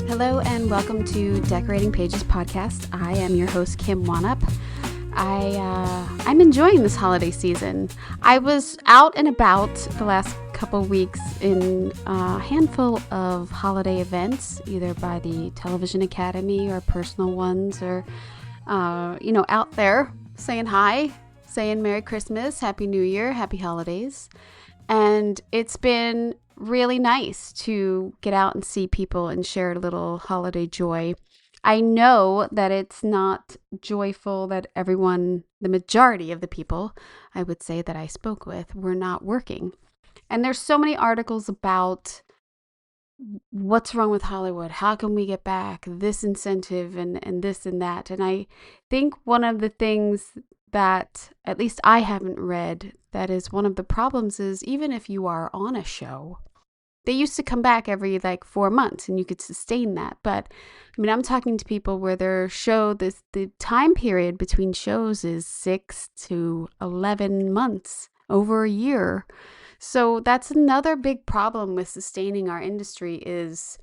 Hello and welcome to Decorating Pages podcast. I am your host, Kim Wannop. I'm enjoying this holiday season. I was out and about the last couple weeks in a handful of holiday events, either by the Television Academy or personal ones, or out there saying hi, saying Merry Christmas, Happy New Year, Happy Holidays. And it's been really nice to get out and see people and share a little holiday joy. I know that it's not joyful that everyone, the majority of the people, I would say that I spoke with, were not working. And there's so many articles about what's wrong with Hollywood, how can we get back, this incentive and this and that. And I think one of the things that at least I haven't read that is one of the problems is even if you are on a show, they used to come back every 4 months and you could sustain that. But I mean, I'm talking to people where the time period between shows is 6 to 11 months, over a year. So that's another big problem with sustaining our industry is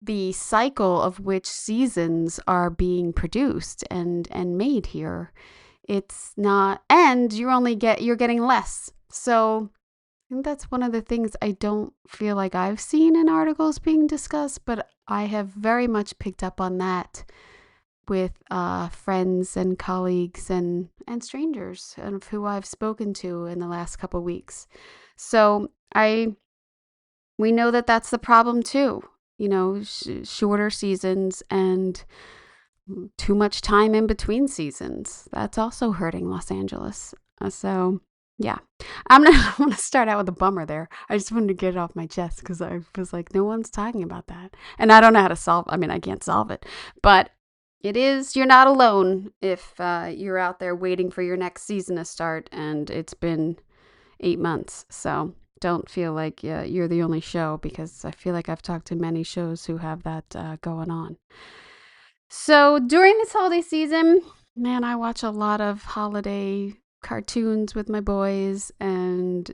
the cycle of which seasons are being produced and made here. It's not, and you're getting less. So I think that's one of the things I don't feel like I've seen in articles being discussed, but I have very much picked up on that with friends and colleagues and strangers of who I've spoken to in the last couple weeks. So we know that that's the problem too. Shorter seasons and too much time in between seasons. That's also hurting Los Angeles. So yeah, I'm going to start out with a bummer there. I just wanted to get it off my chest because I was like, no one's talking about that. And I don't know how to solve it. I mean, I can't solve it. But you're not alone if you're out there waiting for your next season to start and it's been 8 months. So don't feel like you're the only show because I feel like I've talked to many shows who have that going on. So during this holiday season, man, I watch a lot of holiday cartoons with my boys and,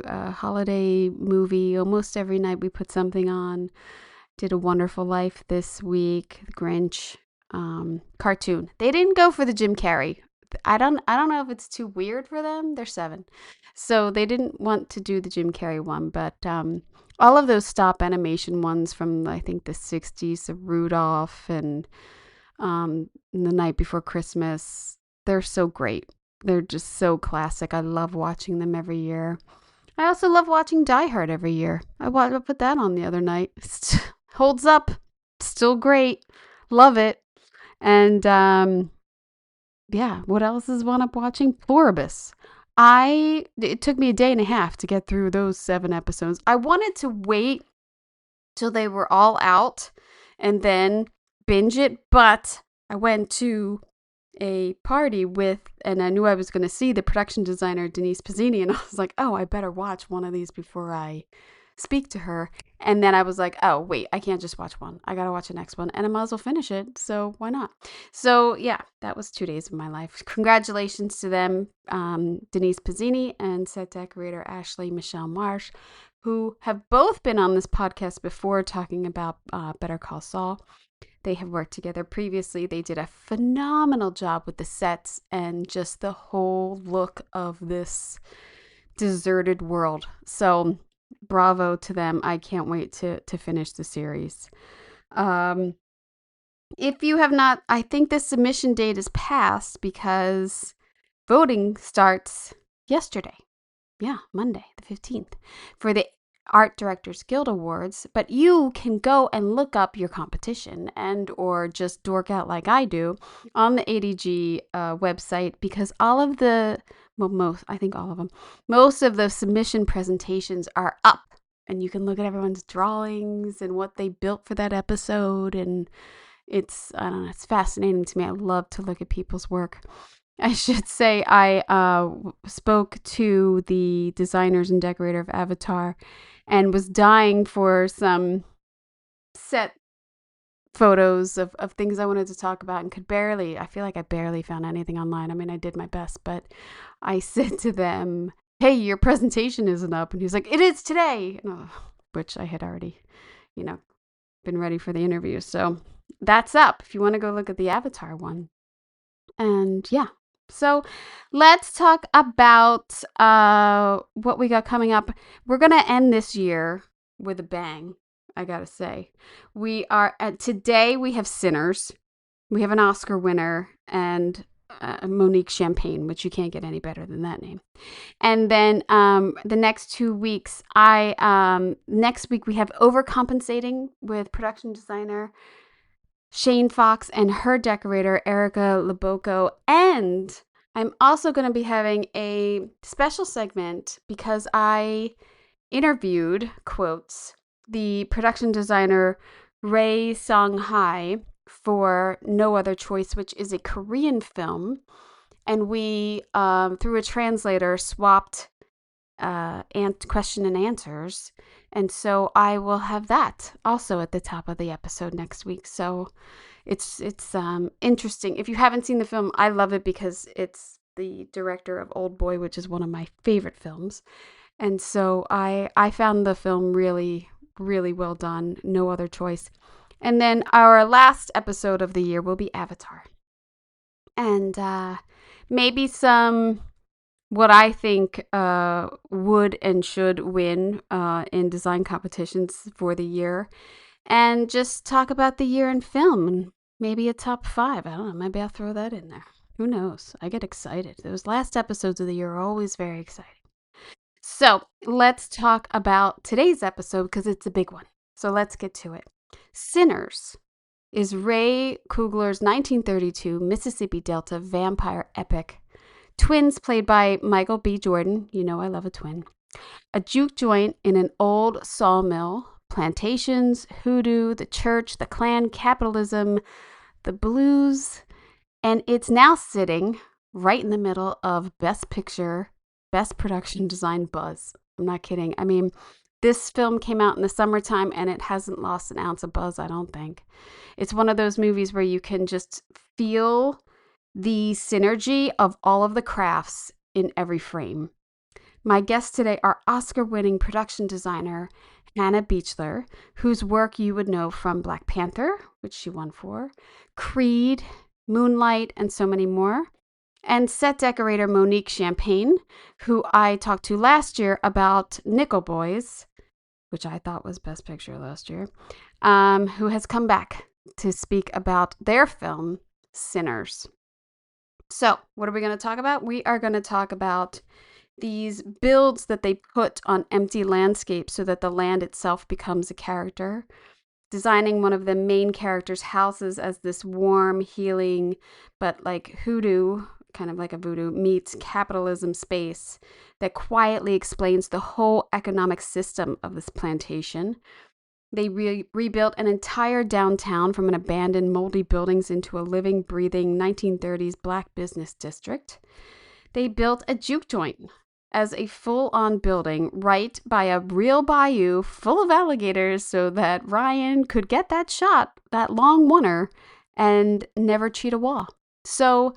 a holiday movie. Almost every night we put something on. Did A Wonderful Life this week, The Grinch, cartoon. They didn't go for the Jim Carrey. I don't know if it's too weird for them. They're 7. So they didn't want to do the Jim Carrey one, but all of those stop animation ones from I think the 60s, the Rudolph and The Night Before Christmas, they're so great. They're just so classic. I love watching them every year. I also love watching Die Hard every year. I put that on the other night. Holds up. Still great. Love it. And what else is one up watching? Pluribus. It took me a day and a half to get through those 7 episodes. I wanted to wait till they were all out and then binge it, but I went to a party and I knew I was going to see the production designer, Denise Pizzini, and I was like, oh, I better watch one of these before I speak to her. And then I was like, oh, wait, I can't just watch one. I got to watch the next one and I might as well finish it. So why not? So yeah, that was 2 days of my life. Congratulations to them, Denise Pizzini and set decorator Ashley Michelle Marsh, who have both been on this podcast before talking about Better Call Saul. They have worked together previously. They did a phenomenal job with the sets and just the whole look of this deserted world. So bravo to them. I can't wait to finish the series. If you have not, I think the submission date is passed because voting starts yesterday. Yeah, Monday, the 15th, for the Art Directors Guild Awards, but you can go and look up your competition or just dork out like I do on the ADG website because most of the submission presentations are up and you can look at everyone's drawings and what they built for that episode, and it's fascinating to me. I love to look at people's work. I should say I spoke to the designers and decorator of Avatar and was dying for some set photos of things I wanted to talk about and I feel like I barely found anything online. I mean, I did my best, but I said to them, hey, your presentation isn't up. And he was like, it is today, which I had already, been ready for the interview. So that's up if you want to go look at the Avatar one. And yeah. So let's talk about what we got coming up. We're going to end this year with a bang, I got to say. We are today we have Sinners. We have an Oscar winner and Monique Champagne, which you can't get any better than that name. And then the next 2 weeks, next week we have Overcompensating with production designer Shane Fox and her decorator Erica Laboco. And I'm also going to be having a special segment because I interviewed, quotes, the production designer Rae Song-hai for No Other Choice, which is a Korean film. And we, through a translator, swapped question and answers. And so I will have that also at the top of the episode next week. So it's interesting. If you haven't seen the film, I love it because it's the director of Old Boy, which is one of my favorite films. And so I found the film really, really well done. No Other Choice. And then our last episode of the year will be Avatar. And maybe some what I think would and should win in design competitions for the year. And just talk about the year in film and maybe a top 5. I don't know. Maybe I'll throw that in there. Who knows? I get excited. Those last episodes of the year are always very exciting. So let's talk about today's episode because it's a big one. So let's get to it. Sinners is Ray Coogler's 1932 Mississippi Delta vampire epic. Twins played by Michael B. Jordan. You know I love a twin. A juke joint in an old sawmill. Plantations, hoodoo, the church, the Klan, capitalism, the blues. And it's now sitting right in the middle of Best Picture, Best Production Design buzz. I'm not kidding. I mean, this film came out in the summertime and it hasn't lost an ounce of buzz, I don't think. It's one of those movies where you can just feel the synergy of all of the crafts in every frame. My guests today are Oscar-winning production designer Hannah Beachler, whose work you would know from Black Panther, which she won for, Creed, Moonlight, and so many more, and set decorator Monique Champagne, who I talked to last year about Nickel Boys, which I thought was Best Picture last year, who has come back to speak about their film, Sinners. So, what are we going to talk about? We are going to talk about these builds that they put on empty landscapes so that the land itself becomes a character. Designing one of the main characters' houses as this warm, healing, but like hoodoo, kind of like a voodoo, meets capitalism space that quietly explains the whole economic system of this plantation. They rebuilt an entire downtown from an abandoned moldy buildings into a living, breathing 1930s black business district. They built a juke joint as a full-on building right by a real bayou full of alligators so that Ryan could get that shot, that long oneer, and never cheat a wall. So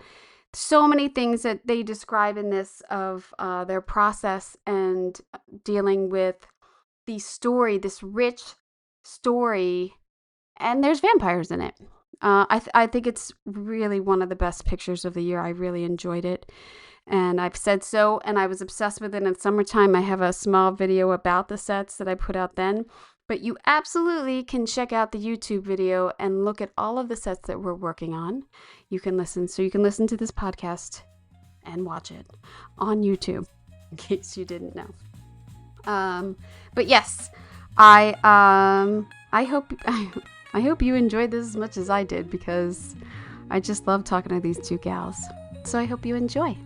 many things that they describe in this of their process and dealing with the story, this rich story, and there's vampires in it. I think it's really one of the best pictures of the year. I really enjoyed it, and I've said so, and I was obsessed with it in summertime. I have a small video about the sets that I put out then, but you absolutely can check out the YouTube video and look at all of the sets that we're working on. You can listen to this podcast and watch it on YouTube, in case you didn't know. But yes, I hope you enjoyed this as much as I did because I just love talking to these two gals. So I hope you enjoy.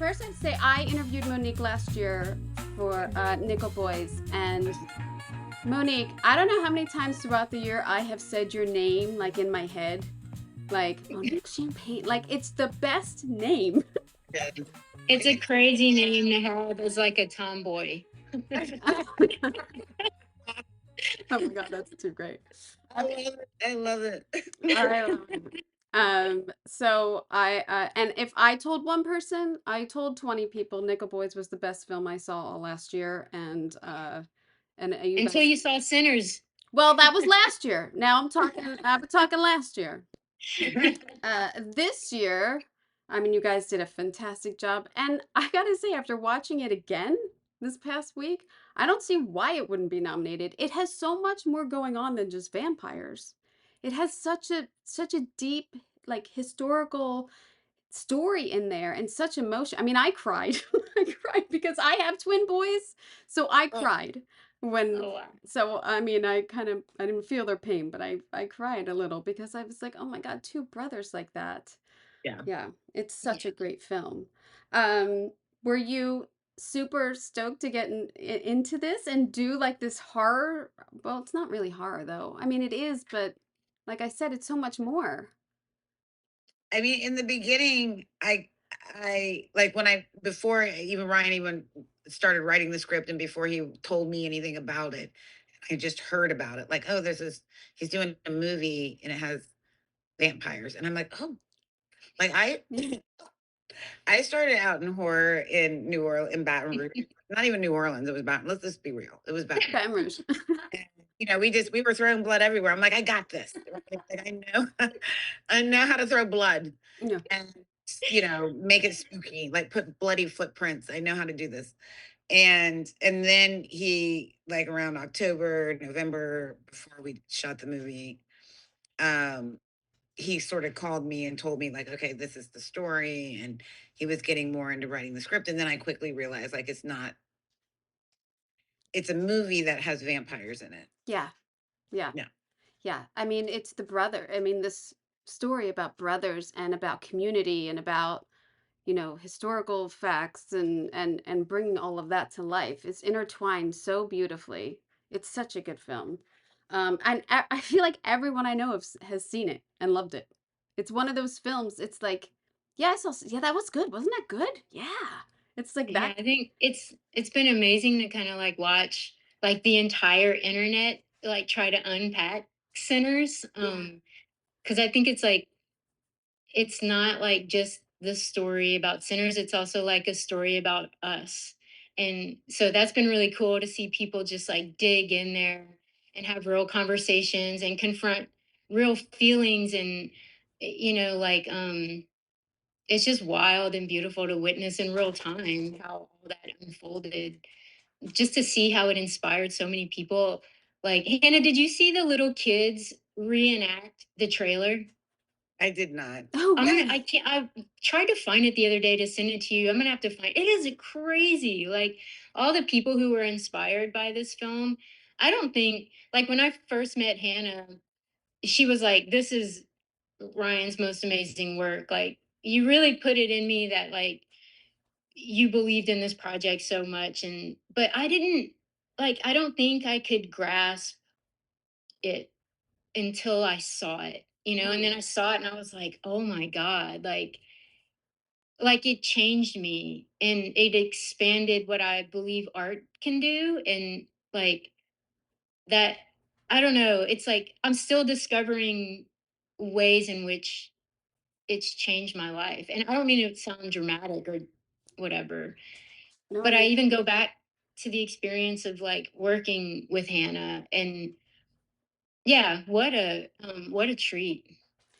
I'd say I interviewed Monique last year for Nickel Boys, and Monique, I don't know how many times throughout the year I have said your name like in my head. Like, Monique Champagne. Like, it's the best name. It's a crazy name to have as like a tomboy. Oh my God, that's too great. I love it. I love it. So and if I told one person, I told 20 people Nickel Boys was the best film I saw all last year, and you Until guys. you saw Sinners. Well, that was last year. Now I'm talking last year. This year, I mean, you guys did a fantastic job, and I gotta say, after watching it again this past week, I don't see why it wouldn't be nominated. It has so much more going on than just vampires. It has such a deep, like, historical story in there and such emotion. I mean, I cried. I cried because I have twin boys, so I Oh, cried when. oh wow. So I mean, I didn't feel their pain, but I cried a little because I was like, oh my God, two brothers like that. Yeah. Yeah, it's such Yeah. a great film. Um, were you super stoked to get into this and do like this horror? Well, it's not really horror though. I mean, it is, but like I said, it's so much more. I mean, in the beginning, I like when I before even Ryan even started writing the script and before he told me anything about it, I just heard about it. Like, oh, there's this. He's doing a movie and it has vampires, and I'm like, oh, like I started out in horror in New Orleans, in Baton Rouge. Not even New Orleans. It was Baton. Let's just be real. It was Baton. Baton Rouge. And, we were throwing blood everywhere. I'm like, I got this. Like, I know, I know how to throw blood Yeah. and make it spooky. Like put bloody footprints. I know how to do this. And then he like around October, November before we shot the movie, um, he sort of called me and told me like, okay, this is the story, and he was getting more into writing the script. And then I quickly realized like it's not. It's a movie that has vampires in it. Yeah. Yeah. No. Yeah. I mean, it's the brother. I mean, this story about brothers and about community and about, historical facts and bringing all of that to life. It's intertwined so beautifully. It's such a good film. And I feel like everyone I know has seen it and loved it. It's one of those films. It's like, yeah, yeah, that was good. Wasn't that good? Yeah. It's like Yeah, that. I think it's been amazing to kind of like watch like the entire internet like try to unpack Sinners. Yeah. Because I think it's like it's not like just the story about sinners, it's also like a story about us. And so that's been really cool to see people just like dig in there and have real conversations and confront real feelings and like it's just wild and beautiful to witness in real time how all that unfolded, just to see how it inspired so many people. Like, Hannah, did you see the little kids reenact the trailer? I did not. Oh, I really? can't. I tried to find it the other day to send it to you. I'm gonna have to find it. Is crazy. Like all the people who were inspired by this film. I don't think like when I first met Hannah, she was like, "This is Ryan's most amazing work. Like you really put it in me that like you believed in this project so much." And but I didn't like. I don't think I could grasp it until I saw it. And then Mm. I saw it and I was like, "Oh my god!" Like it changed me and it expanded what I believe art can do. And like that, I don't know, it's like I'm still discovering ways in which it's changed my life. And I don't mean to sound dramatic or whatever, No, but I you. even go back to the experience of like working with Hannah. And yeah, what a treat.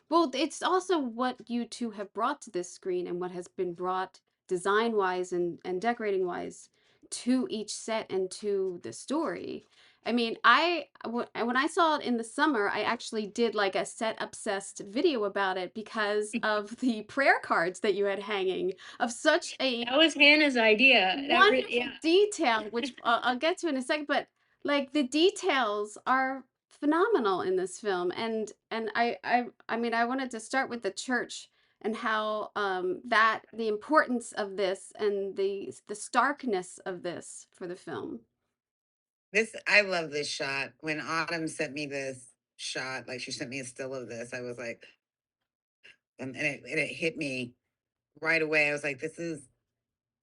Well, it's also what you two have brought to this screen and what has been brought design wise and decorating wise to each set and to the story. I mean, when I saw it in the summer, I actually did like a set obsessed video about it because of the prayer cards that you had hanging of such a That was Hannah's idea. That really, wonderful yeah. detail, which I'll get to in a second. But like the details are phenomenal in this film, and I mean, I wanted to start with the church and how that the importance of this and the starkness of this for the film. I love this shot. When Autumn sent me this shot, like she sent me a still of this, I was like, and it hit me right away. I was like, this is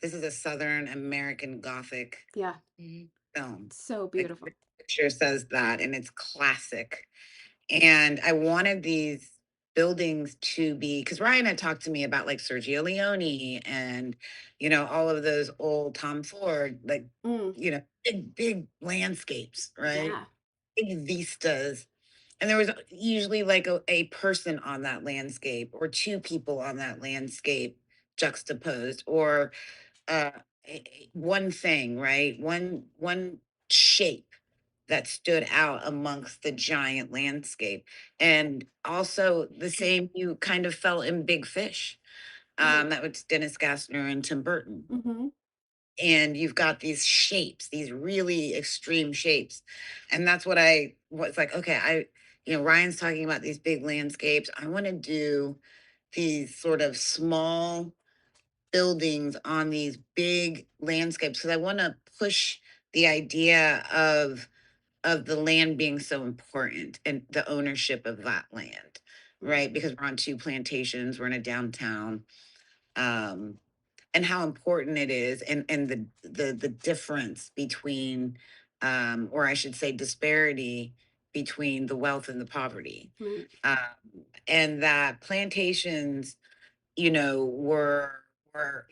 a Southern American Gothic Yeah, Mhm. film. so Like beautiful. the picture says that, and it's classic. And I wanted these. buildings to be, because Ryan had talked to me about like Sergio Leone and, all of those old Tom Ford, like, Mm, big landscapes, right? yeah. Big vistas. And there was usually like a person on that landscape or two people on that landscape juxtaposed, or uh, one thing, right? One shape that stood out amongst the giant landscape. And also the same you kind of felt in Big Fish. Right. That was Dennis Gassner and Tim Burton. Mm-hmm. And you've got these shapes, these really extreme shapes. And that's what I was like, okay, Ryan's talking about these big landscapes. I want to do these sort of small buildings on these big landscapes because I want to push the idea of the land being so important and the ownership of that land, right? Because we're on two plantations, we're in a downtown, um, and how important it is, and the difference between, or I should say, disparity between the wealth and the poverty, Right. um, and that plantations were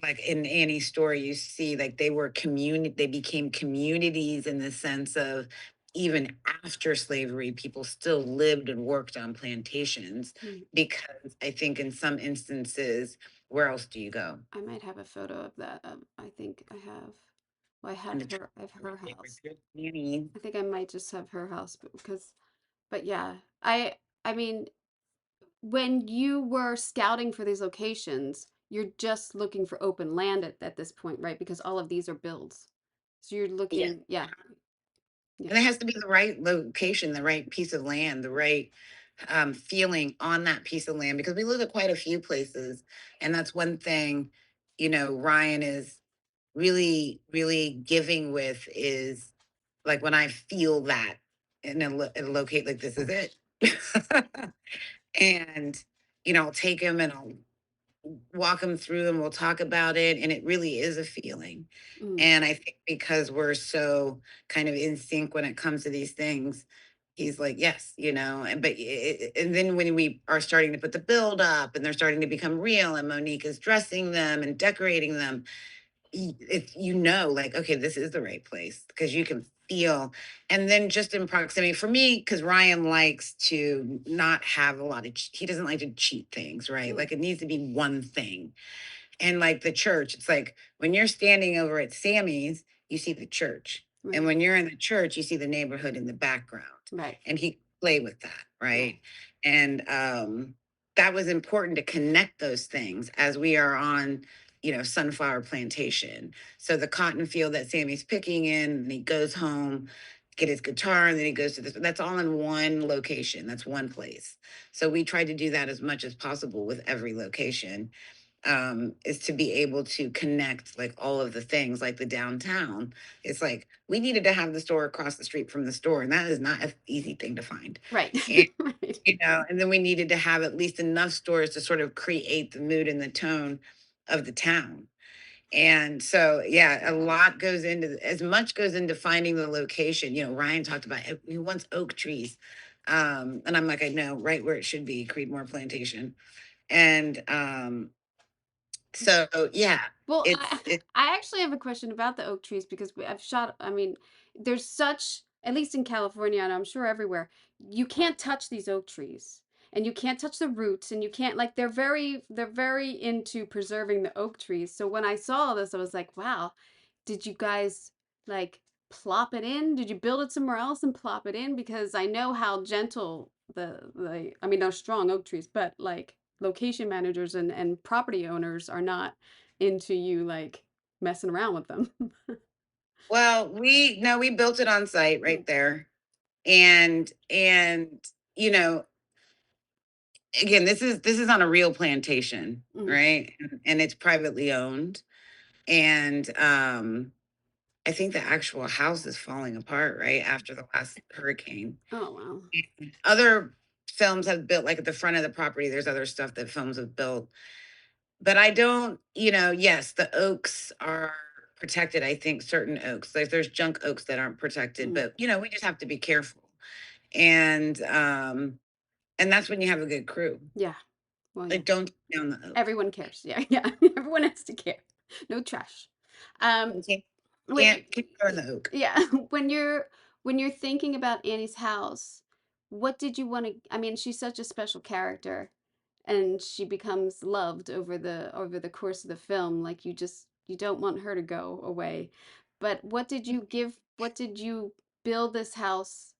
like in Annie's story, you see like they became communities in the sense of even after slavery, people still lived and worked on plantations Right. because I think in some instances, where else do you go? I might have a photo of that. I think I have. Well, And the I have her house. Annie. I think I might just have her house but yeah, I mean, when you were scouting for these locations, you're just looking for open land at this point, right? Because all of these are builds. So you're Yeah. looking, yeah, yeah, And it has to be the right location, the right piece of land, the right feeling on that piece of land, because we live at quite a few places. And that's one thing, Ryan is really, really giving with is like when I feel that in a locate, like this is it. And, I'll take him and I'll walk him through and we'll talk about it. And it really is a feeling. mm, And I think because we're so kind of in sync when it comes to these things, he's like, yes, and then when we are starting to put the build up and they're starting to become real and Monique is dressing them and decorating them, if like, okay, this is the right place because you can feel. And then just in proximity for me, because Ryan likes to not have a lot of, he doesn't like to cheat things, right? mm, Like it needs to be one thing. And like the church, it's like when you're standing over at Sammy's, you see the church. And right, when you're in the church, you see the neighborhood in the background. right, And he play with that, yeah, right? And that was important to connect those things as we are on, Sunflower Plantation. So the cotton field that Sammy's picking in, and he goes home, get his guitar, and then he goes to this. That's all in one location. That's one place. So we tried to do that as much as possible with every location, is to be able to connect like all of the things like the downtown. It's like we needed to have the store across the street from the store, and that is not an easy thing to find. right, And, right, and then we needed to have at least enough stores to sort of create the mood and the tone of the town. And so, yeah, a lot goes into as much goes into finding the location. Ryan talked about he wants oak trees. And I'm like, I know right where it should be, Creedmoor Plantation. And so yeah, Well, it's it I actually have a question about the oak trees because I've shot. I mean, there's such, at least in California, and I'm sure everywhere, you can't touch these oak trees, and you can't touch the roots, and you can't like they're very into preserving the oak trees. So when I saw this, I was like, wow, did you guys like plop it in? Did you build it somewhere else and plop it in? Because I know how gentle the I mean, they're strong oak trees, but like location managers and property owners are not into you like messing around with them. well, we built it on site Mm, right there. And you know, again, this is on a real plantation, mm. right? And it's privately owned. And I think the actual house is falling apart right after the last hurricane. Oh wow. Other films have built like at the front of the property, there's other stuff that films have built. But I don't, yes, the oaks are protected. I think certain oaks, like there's junk oaks that aren't protected, Mm, but we just have to be careful. And And that's when you have a good crew. Yeah. Well, yeah. Like, don't down the oak. Everyone cares. Yeah, yeah. Everyone has to care. No trash. You When you, can't throw in the oak. yeah, when you're thinking about Annie's house, what did you want to? I mean, she's such a special character, and she becomes loved over the course of the film. Like you don't want her to go away. But what did you give? What did you build this house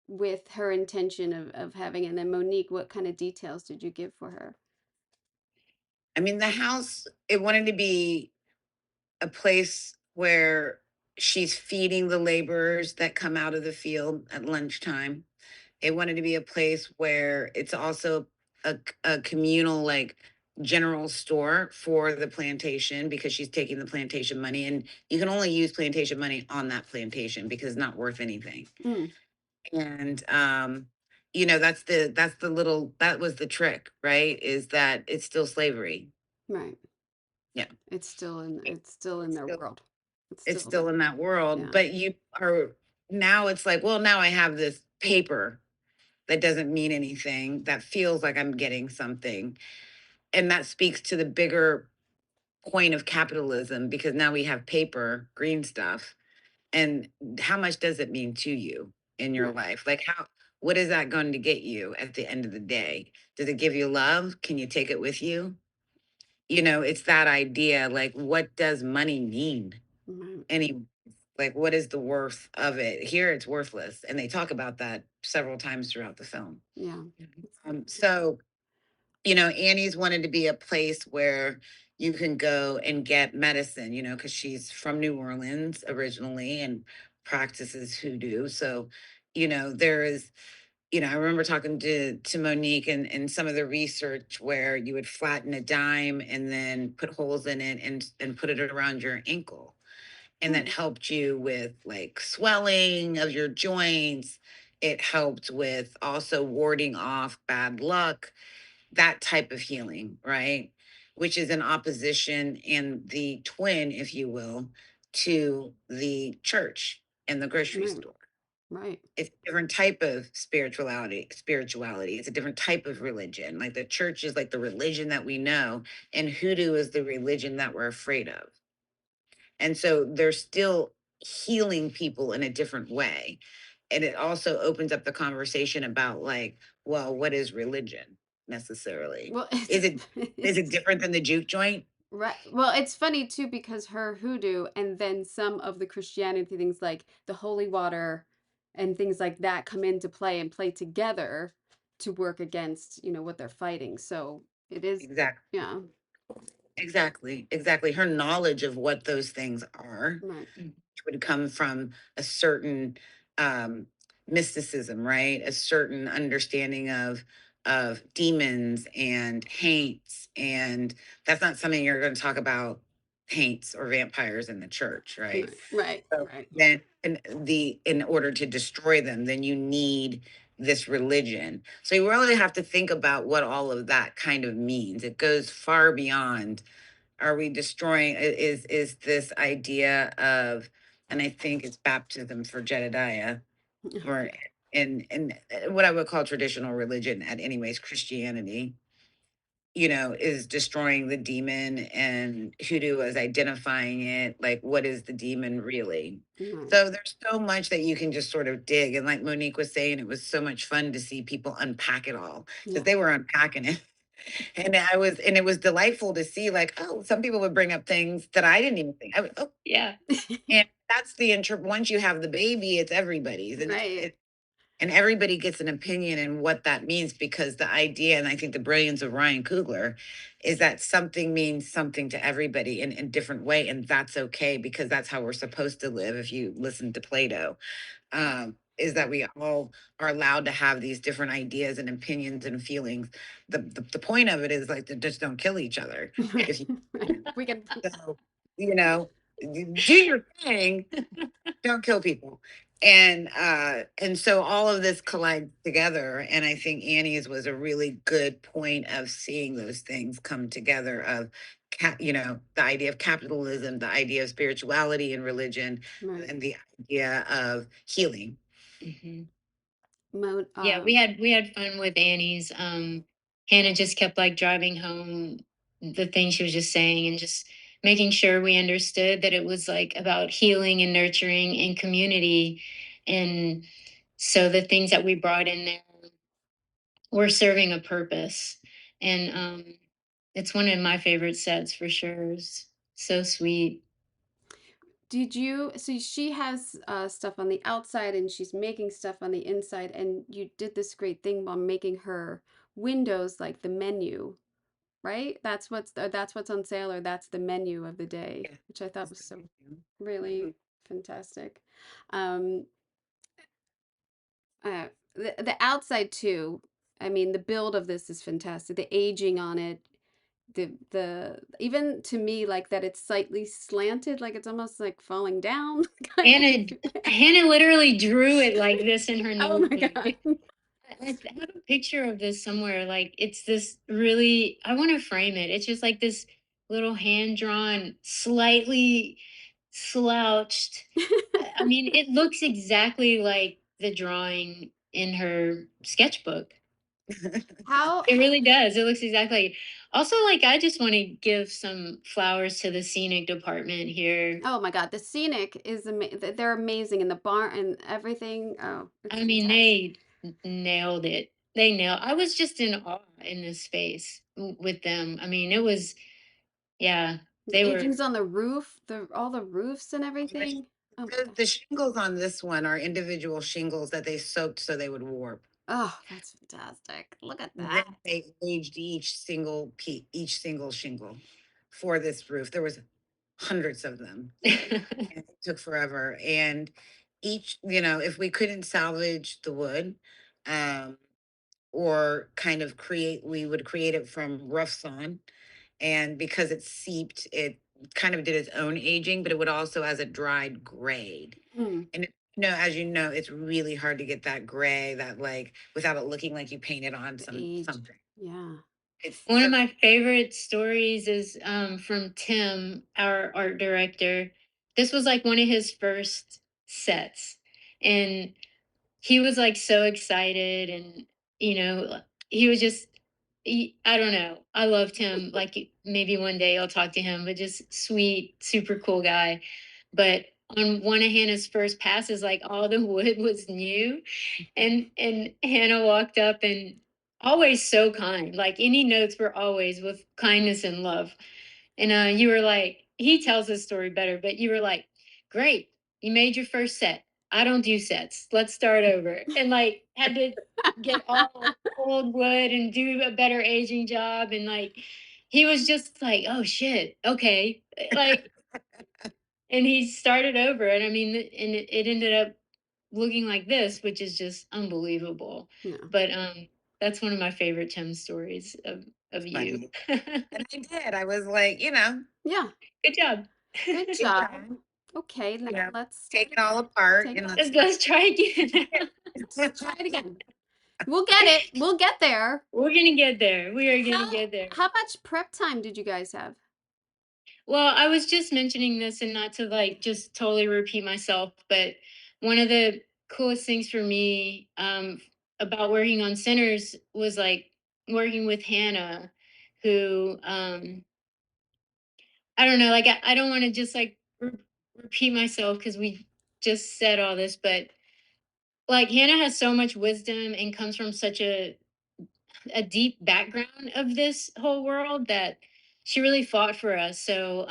with her intention of having? And then Monique, what kind of details did you give for her? I mean, the house, it wanted to be a place where she's feeding the laborers that come out of the field at lunchtime. It wanted to be a place where it's also a communal, like, general store for the plantation, because she's taking the plantation money, and you can only use plantation money on that plantation because it's not worth anything. Mm, And that was the trick, right? Is that it's still slavery. right. Yeah. It's still in their Still, world. It's it's still still in that world, yeah. but you are now it's like, well, now I have this paper that doesn't mean anything, that feels like I'm getting something. And that speaks to the bigger point of capitalism, because now we have paper, green stuff. And how much does it mean to you in your Right. life? Like, what is that going to get you at the end of the day? Does it give you love? Can you take it with you? It's that idea, like, what does money mean? Right. Any Like, what is the worth of it? Here it's worthless. And they talk about that several times throughout the film. Yeah. So, Annie's wanted to be a place where you can go and get medicine, because she's from New Orleans originally and practices hoodoo. So, there is, I remember talking to Monique and some of the research where you would flatten a dime and then put holes in it and put it around your ankle. And that Hmm. helped you with, like, swelling of your joints. It helped with also warding off bad luck, that type of healing, right? Which is in opposition and the twin, if you will, to the church and the grocery Right. store. Right. It's a different type of spirituality. It's a different type of religion. Like, the church is like the religion that we know, and hoodoo is the religion that we're afraid of. And so they're still healing people in a different way. And it also opens up the conversation about, like, well, what is religion necessarily? Well, Is it is it's it different than the juke joint? right. Well, it's funny too because her hoodoo and then some of the Christianity things like the holy water and things like that come into play and play together to work against, what they're fighting. So it is, Exactly. yeah, Exactly. Her knowledge of what those things are right, would come from a certain um mysticism, right? A certain understanding of demons and haints. And that's not something you're going to talk about, haints or vampires, in the church, right? right, right, So right, then, in order to destroy them, then you need this religion. So you really have to think about what all of that kind of means. It goes far beyond, are we destroying, is this idea of, and I think it's baptism for Jedediah, or in what I would call traditional religion, at anyways, Christianity, is destroying the demon, and hoodoo is identifying it. Like, what is the demon really? right. So there's so much that you can just sort of dig. And like Monique was saying, it was so much fun to see people unpack it all, because Yeah, they were unpacking it. And it was delightful to see, like, oh, some people would bring up things that I didn't even think. Oh, Yeah. and that's once you have the baby, it's everybody's. And right, everybody gets an opinion and what that means, because the idea, and I think the brilliance of Ryan Coogler, is that something means something to everybody in a different way. And that's okay, because that's how we're supposed to live. If you listen to Plato, is that we all are allowed to have these different ideas and opinions and feelings. The point of it is, like, to just don't kill each other. right, If you right. We can, so, you know, do your thing, don't kill people. And so all of this collides together, and I think Annie's was a really good point of seeing those things come together, of the idea of capitalism, the idea of spirituality and religion, right. and the idea of healing. Mhm. Yeah, we had fun with Annie's. Hannah just kept like driving home the things she was just saying and just making sure we understood that it was like about healing and nurturing and community. And so the things that we brought in there were serving a purpose. And it's one of my favorite sets for sure. It's so sweet. Did you? So she has stuff on the outside, and she's making stuff on the inside, and you did this great thing while making her windows like the menu, right? That's what's on sale, or that's the menu of the day, Yeah. which I thought That's was the so menu. really Mhm. fantastic. Um, the outside too. I mean, the build of this is fantastic. The aging on it, the even to me like that it's slightly slanted, like it's almost like falling down kind of. Hannah Hannah literally drew it like this in her Oh my notebook. god. I have a picture of this somewhere. Like it's this really, I want to frame it. It's just like this little hand drawn, slightly slouched. I mean, it looks exactly like the drawing in her sketchbook. How It really does. It looks exactly. Also, like I just want to give some flowers to the scenic department here. Oh my god, the scenic is they're amazing in the barn and everything. Oh, it's I mean, fantastic. they nailed it. They nailed. I was just in awe in this space with them. I mean, it was, yeah, The they were. aging's on the roof, the all the roofs and The, sh- everything. Oh my the god. shingles on this one are individual shingles that they soaked so they would warp. Oh, that's fantastic. Look at Then that. they aged each single shingle for this roof. There was hundreds of them, and it took forever. And each, if we couldn't salvage the wood, um, or kind of we would create it from rough sawn. And because it seeped, it kind of did its own aging, but it would also, as it dried, grayed. Mm, And as you know, it's really hard to get that gray, that like without it looking like you painted on the age. something. Yeah. It's One so of my favorite stories is from Tim, our art director. This was like one of his first sets, and he was like so excited, and he was just. I don't know. I loved him. Like maybe one day I'll talk to him, but just sweet, super cool guy. But on one of Hannah's first passes, like all the wood was new, and Hannah walked up and always so kind. Like any notes were always with kindness and love. And you were like, he tells his story better, but you were like, great, you made your first set. I don't do sets. Let's start over. And like had to get all old wood and do a better aging job. And like he was just like, oh shit, okay. Like, and he started over. And I mean, and it ended up looking like this, which is just unbelievable. Yeah. But that's one of my favorite Tim stories of you. funny. And I did. I was like, Yeah. Good job. Good good job. job. Okay, let's start Take it all again. apart Take and let's Let's try again. let's try it again. We'll get it. We'll get there. We're gonna get there. We are gonna How get there. how much prep time did you guys have? Well, I was just mentioning this and not to like just totally repeat myself, but one of the coolest things for me about working on Sinners was like working with Hannah, who I don't know, like I don't want to just like repeat myself because we just said all this, but like Hannah has so much wisdom and comes from such a deep background of this whole world that she really fought for us. So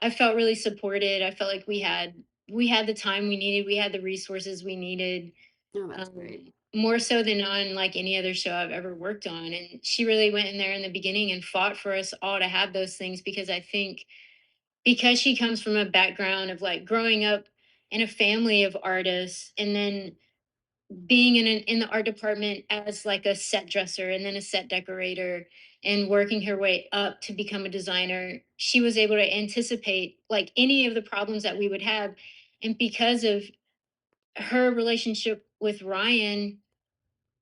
I felt really supported. I felt like we had the time we needed, we had the resources we needed, Oh, that's great. more so than on like any other show I've ever worked on. And she really went in there in the beginning and fought for us all to have those things because I think because she comes from a background of like growing up in a family of artists and then being in the art department as like a set dresser and then a set decorator and working her way up to become a designer, she was able to anticipate like any of the problems that we would have. And because of her relationship with Ryan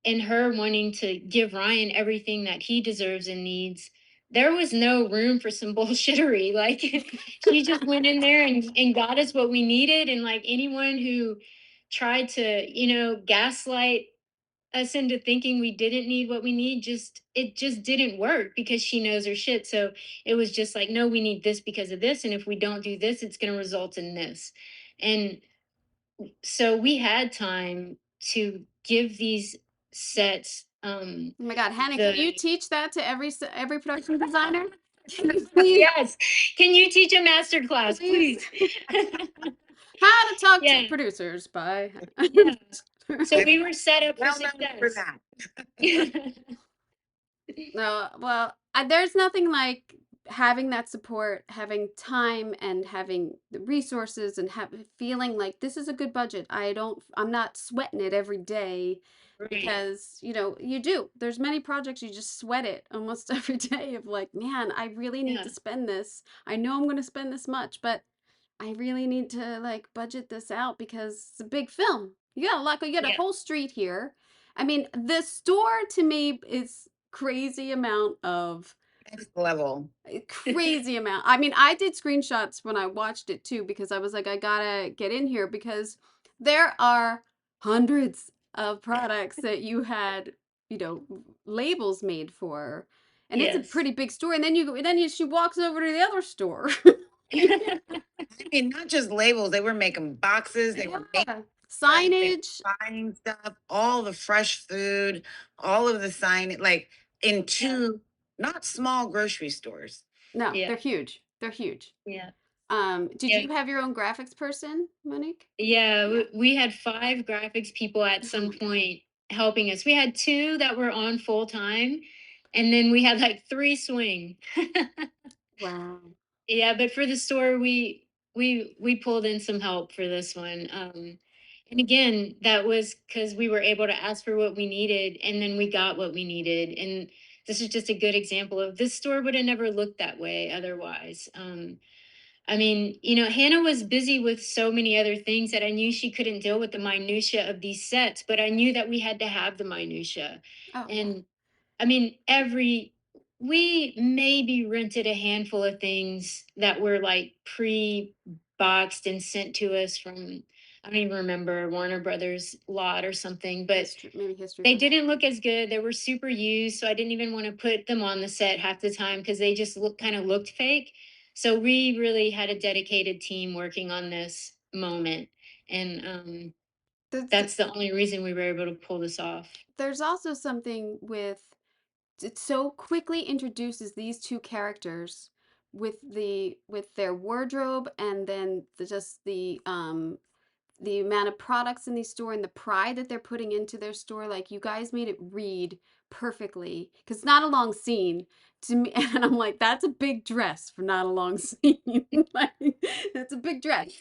and her wanting to give Ryan everything that he deserves and needs, there was no room for some bullshittery. Like she just went in there and got us what we needed. And like anyone who tried to, gaslight us into thinking we didn't need what we need. Just it just didn't work because she knows her shit. So it was just like, no, we need this because of this, and if we don't do this, it's going to result in this. And so we had time to give these sets Oh my God, Hannah, the can you teach that to every production designer? Can you please? yes, can you teach a master class, Please. please? How to talk to Yeah. producers by. Yeah. So we were set up for Well known for success. that. No, well, there's nothing like having that support, having time, and having the resources, and feeling like this is a good budget. I'm not sweating it every day Right. because you do. There's many projects you just sweat it almost every day of like, man, I really need to Yeah. spend this. I know I'm going to spend this much, but I really need to like budget this out because it's a big film. You got a Yeah. whole street here. I mean, the store to me is crazy amount of Next level. crazy amount. I mean, I did screenshots when I watched it too because I was like, I gotta get in here because there are hundreds of products that you had, labels made for, and it's a Yes. pretty big store. And then she walks over to the other store. I mean, not just labels. They were making boxes. They were making Signage. buying stuff, all the fresh food, all of the sign, like in two not small grocery stores. No, Yeah. they're huge. They're huge. Yeah. Did Yeah. you have your own graphics person, Monique? Yeah, Yeah. we had 5 graphics people at Oh some my God. point helping us. We had 2 that were on full time, and then we had like 3 swing. Wow. Yeah, but for the store, we pulled in some help for this one. And again, that was because we were able to ask for what we needed, and then we got what we needed. And this is just a good example of this store would have never looked that way otherwise. I mean, Hannah was busy with so many other things that I knew she couldn't deal with the minutia of these sets, but I knew that we had to have the minutia. Oh. And I mean, we maybe rented a handful of things that were like pre-boxed and sent to us from, I don't even remember, Warner Brothers lot or something, but Maybe history. they didn't look as good. They were super used, so I didn't even want to put them on the set half the time because they just looked fake. So we really had a dedicated team working on this moment, and that's the only reason we were able to pull this off. There's also something with it so quickly introduces these two characters with their wardrobe, and then the amount of products in the store and the pride that they're putting into their store. Like, you guys made it read perfectly because it's not a long scene to me. And I'm like, that's a big dress for not a long scene. Like, that's a big dress.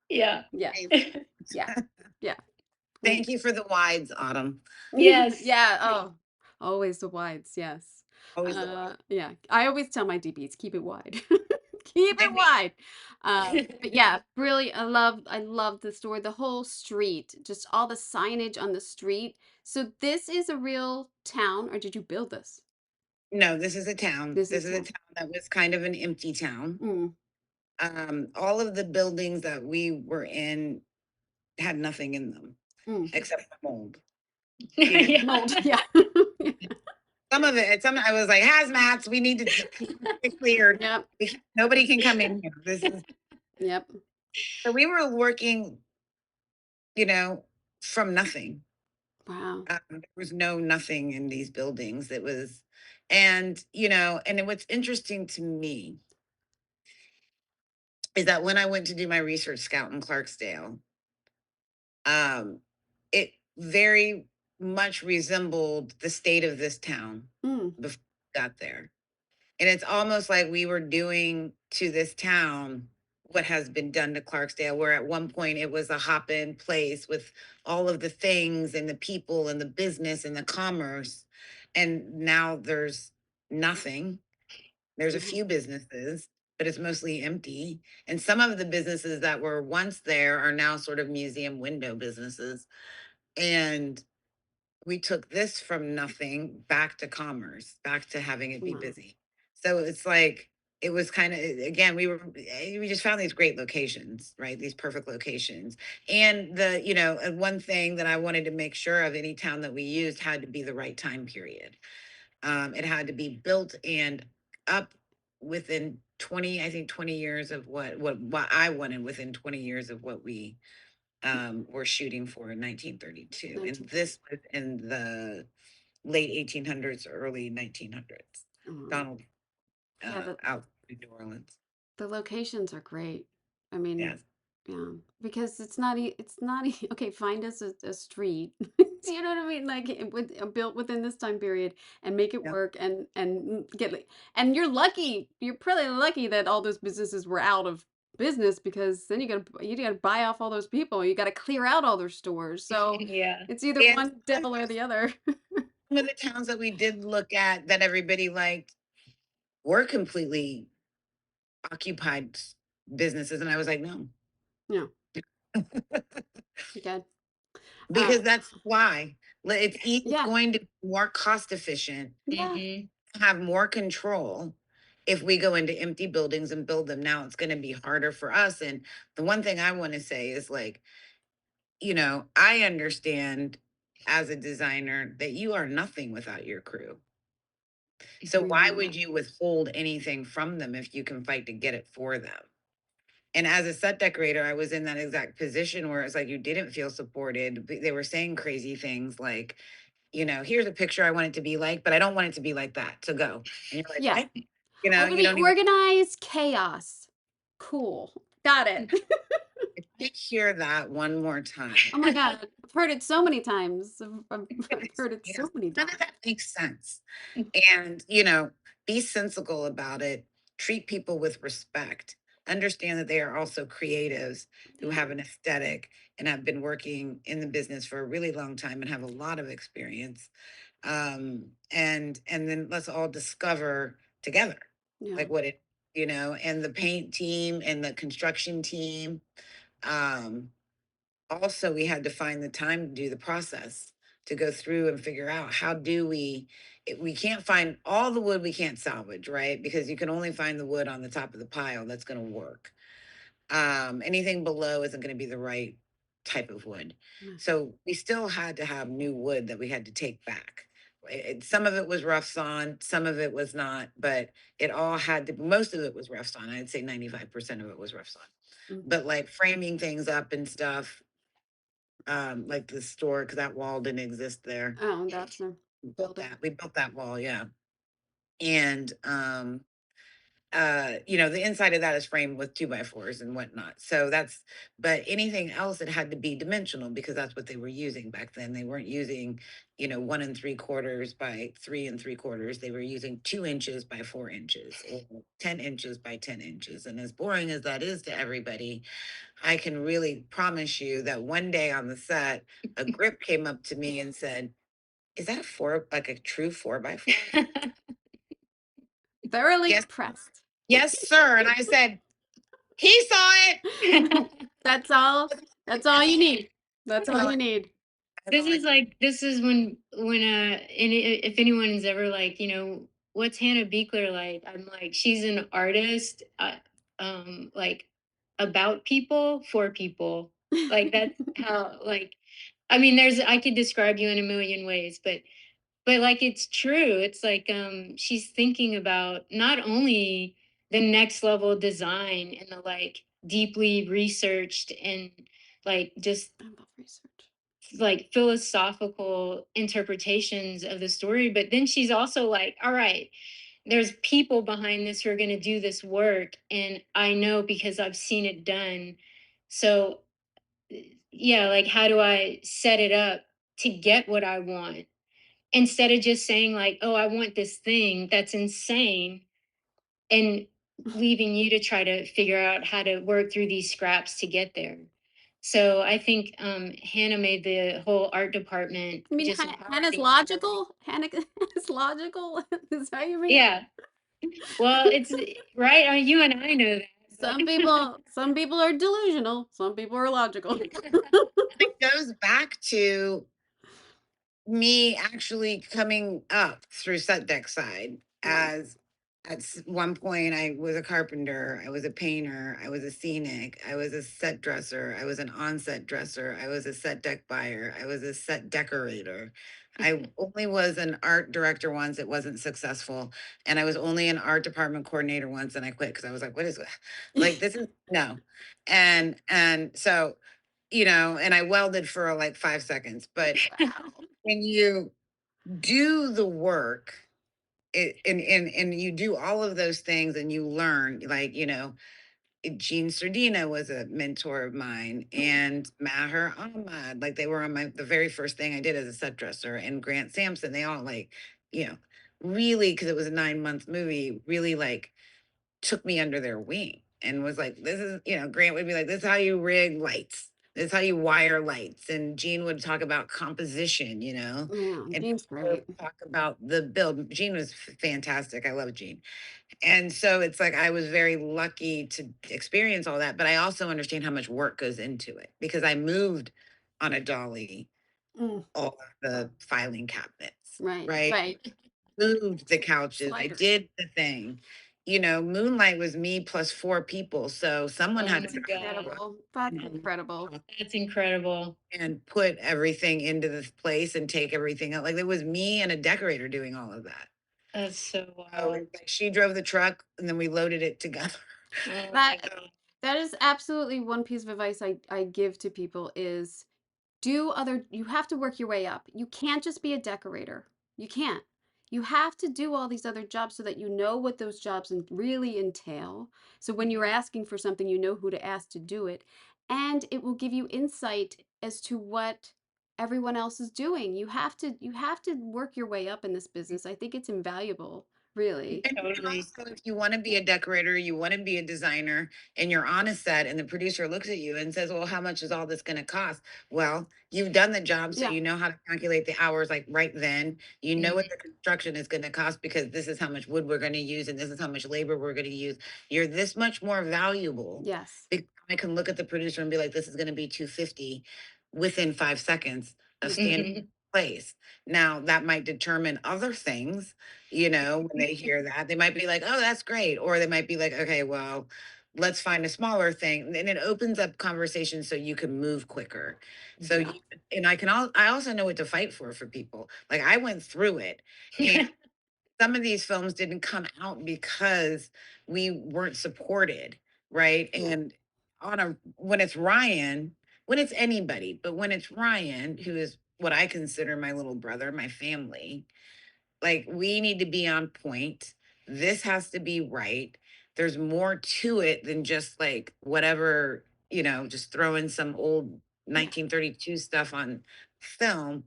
Yeah. Yeah. Yeah. Yeah. Thank you for the wides, Autumn. Yes. Yeah. Oh, always the wides. Yes. Always the wides. Yeah. I always tell my DBs, keep it wide. Keep it wide. But yeah, brilliant. I love the story, the whole street, just all the signage on the street. So this is a real town, or did you build this? No, this is a town. This This is is a town that was kind of an empty town. All of the buildings that we were in had nothing in them except for mold. Yeah. Mold. Yeah. Some of it, I was like, hazmats, we need to get cleared. Yep. Nobody can come in here. This is Yep. so we were working, from nothing. Wow. There was nothing in these buildings. It was, what's interesting to me is that when I went to do my research scout in Clarksdale, it very much resembled the state of this town before we got there. And it's almost like we were doing to this town what has been done to Clarksdale, where at one point it was a hop-in place with all of the things and the people and the business and the commerce. And now there's nothing. There's a few businesses, but it's mostly empty. And some of the businesses that were once there are now sort of museum window businesses. And we took this from nothing back to commerce, back to having it be busy. So it's like, it was kind of, again, we just found these great locations, right? These perfect locations. And one thing that I wanted to make sure of, any town that we used had to be the right time period. It had to be built and up within 20, I think 20 years of what I wanted, within 20 years of what we were shooting for in 1932. And this was in the late 1800s, early 1900s. Donald out in New Orleans. The locations are great. I mean, Yes. yeah, because okay. Find us a street. You know what I mean? Like built within this time period and make it Yep. work and and you're lucky. You're pretty lucky that all those businesses were out of business, because then you gotta buy off all those people. You gotta clear out all their stores. So Yeah. it's either And one devil or the other. some of the towns that we did look at that everybody liked were completely occupied businesses, and I was like, no. Yeah. Good. Because that's why it's Yeah. going to be more cost efficient, Yeah. have more control if we go into empty buildings and build them. Now it's going to be harder for us. And the one thing I want to say is, like, I understand as a designer that you are nothing without your crew. So why would you withhold anything from them if you can fight to get it for them? And as a set decorator, I was in that exact position where it's like you didn't feel supported. They were saying crazy things like, here's a picture I want it to be like, but I don't want it to be like that. So go. And you're like, Yeah. what? I want to You be don't even organized chaos. Cool. Got it. hear that one more time. Oh my God. I've heard it so many times. I've heard it so many None times. of that makes sense. And, be sensible about it. Treat people with respect. Understand that they are also creatives who have an aesthetic and have been working in the business for a really long time and have a lot of experience. And then let's all discover together, Yeah. like what it, and the paint team and the construction team. Also, we had to find the time to do the process, to go through and figure out how do we can't find all the wood, we can't salvage, right? Because you can only find the wood on the top of the pile that's going to work. Anything below isn't going to be the right type of wood. So we still had to have new wood that we had to take back. Some of it was rough sawn, some of it was not, but it all had to, most of it was rough sawn. I'd say 95% of it was rough sawn. But like framing things up and stuff, like the store, because that wall didn't exist there. Oh, that's the building. We built that wall, yeah. And the inside of that is framed with 2x4s and whatnot. So but anything else, it had to be dimensional, because that's what they were using back then. They weren't using, 1 3/4 by 3 3/4. They were using 2 inches by 4 inches, or 10 inches by 10 inches. And as boring as that is to everybody, I can really promise you that one day on the set, a grip came up to me and said, "Is that like a true 4x4?" Thoroughly Yes, impressed. yes, sir. And I said, "He saw it." That's all. That's all you need. That's all you need. This is when if anyone's ever like, what's Hannah Beachler like? I'm like, she's an artist, like about people for people. Like that's how, like, I mean, I could describe you in a million ways, but like it's true. It's like she's thinking about not only the next level design and the like deeply researched and like just I love research. like philosophical interpretations of the story, but then she's also like, all right, there's people behind this who are going to do this work, and I know because I've seen it done. So yeah, like how do I set it up to get what I want, instead of just saying like, oh, I want this thing that's insane, and leaving you to try to figure out how to work through these scraps to get there. So I think Hannah made the whole art department. I mean, Hannah's logical. Hannah is logical. Is that you mean? Yeah. Well, it's right. You and I know that. Some people are delusional. Some people are logical. It goes back to me actually coming up through set deck side as At one point, I was a carpenter, I was a painter, I was a scenic, I was a set dresser, I was an on-set dresser, I was a set deck buyer, I was a set decorator. I only was an art director once, it wasn't successful. And I was only an art department coordinator once, and I quit because I was like, what is this? Like, this is no. And so, and I welded for like 5 seconds. But when you do the work, and you do all of those things and you learn, like, Gene Sardina was a mentor of mine, and Maher Ahmad, like they were on the very first thing I did as a set dresser, and Grant Sampson, they all like, you know, really, because it was a 9 month movie, really like took me under their wing and was like, this is, Grant would be like, this is how you rig lights. This is how you wire lights. And Gene would talk about composition, Yeah, and Gene's great. talk about the build. Gene was fantastic. I love Gene. And so it's like I was very lucky to experience all that, but I also understand how much work goes into it because I moved on a dolly Mm, all of the filing cabinets, right, right? right. Moved the couches. I Sliders. did the thing. Moonlight was me plus four people. So someone Oh had my to Incredible. That's incredible. That's incredible. and put everything into this place and take everything out. Like it was me and a decorator doing all of that. That's so So wild. like, she drove the truck and then we loaded it together. Oh my That God. that is absolutely one piece of advice I give to people is you have to work your way up. You can't just be a decorator. You can't. You have to do all these other jobs so that you know what those jobs really entail. So when you're asking for something, you know who to ask to do it. And it will give you insight as to what everyone else is doing. You have to work your way up in this business. I think it's invaluable, really. And Totally. also, if you want to be a decorator, you want to be a designer, and you're on a set, and the producer looks at you and says, well, how much is all this going to cost? Well, you've done the job, so Yeah. you know how to calculate the hours like right then. You know what Mhm. the construction is going to cost because this is how much wood we're going to use, and this is how much labor we're going to use. You're this much more valuable. Yes. Because I can look at the producer and be like, this is going to be 250 within 5 seconds of standing in Mhm. place. Now, that might determine other things, when they hear that. They might be like, oh, that's great. Or they might be like, okay, well, let's find a smaller thing. And it opens up conversations so you can move quicker. So, Yeah. and I also know what to fight for people. Like I went through it. And some of these films didn't come out because we weren't supported, right? Yeah. And when it's Ryan, when it's anybody, but when it's Ryan, who is what I consider my little brother, my family, like we need to be on point. This has to be right. There's more to it than just like whatever, just throwing some old Yeah. 1932 stuff on film,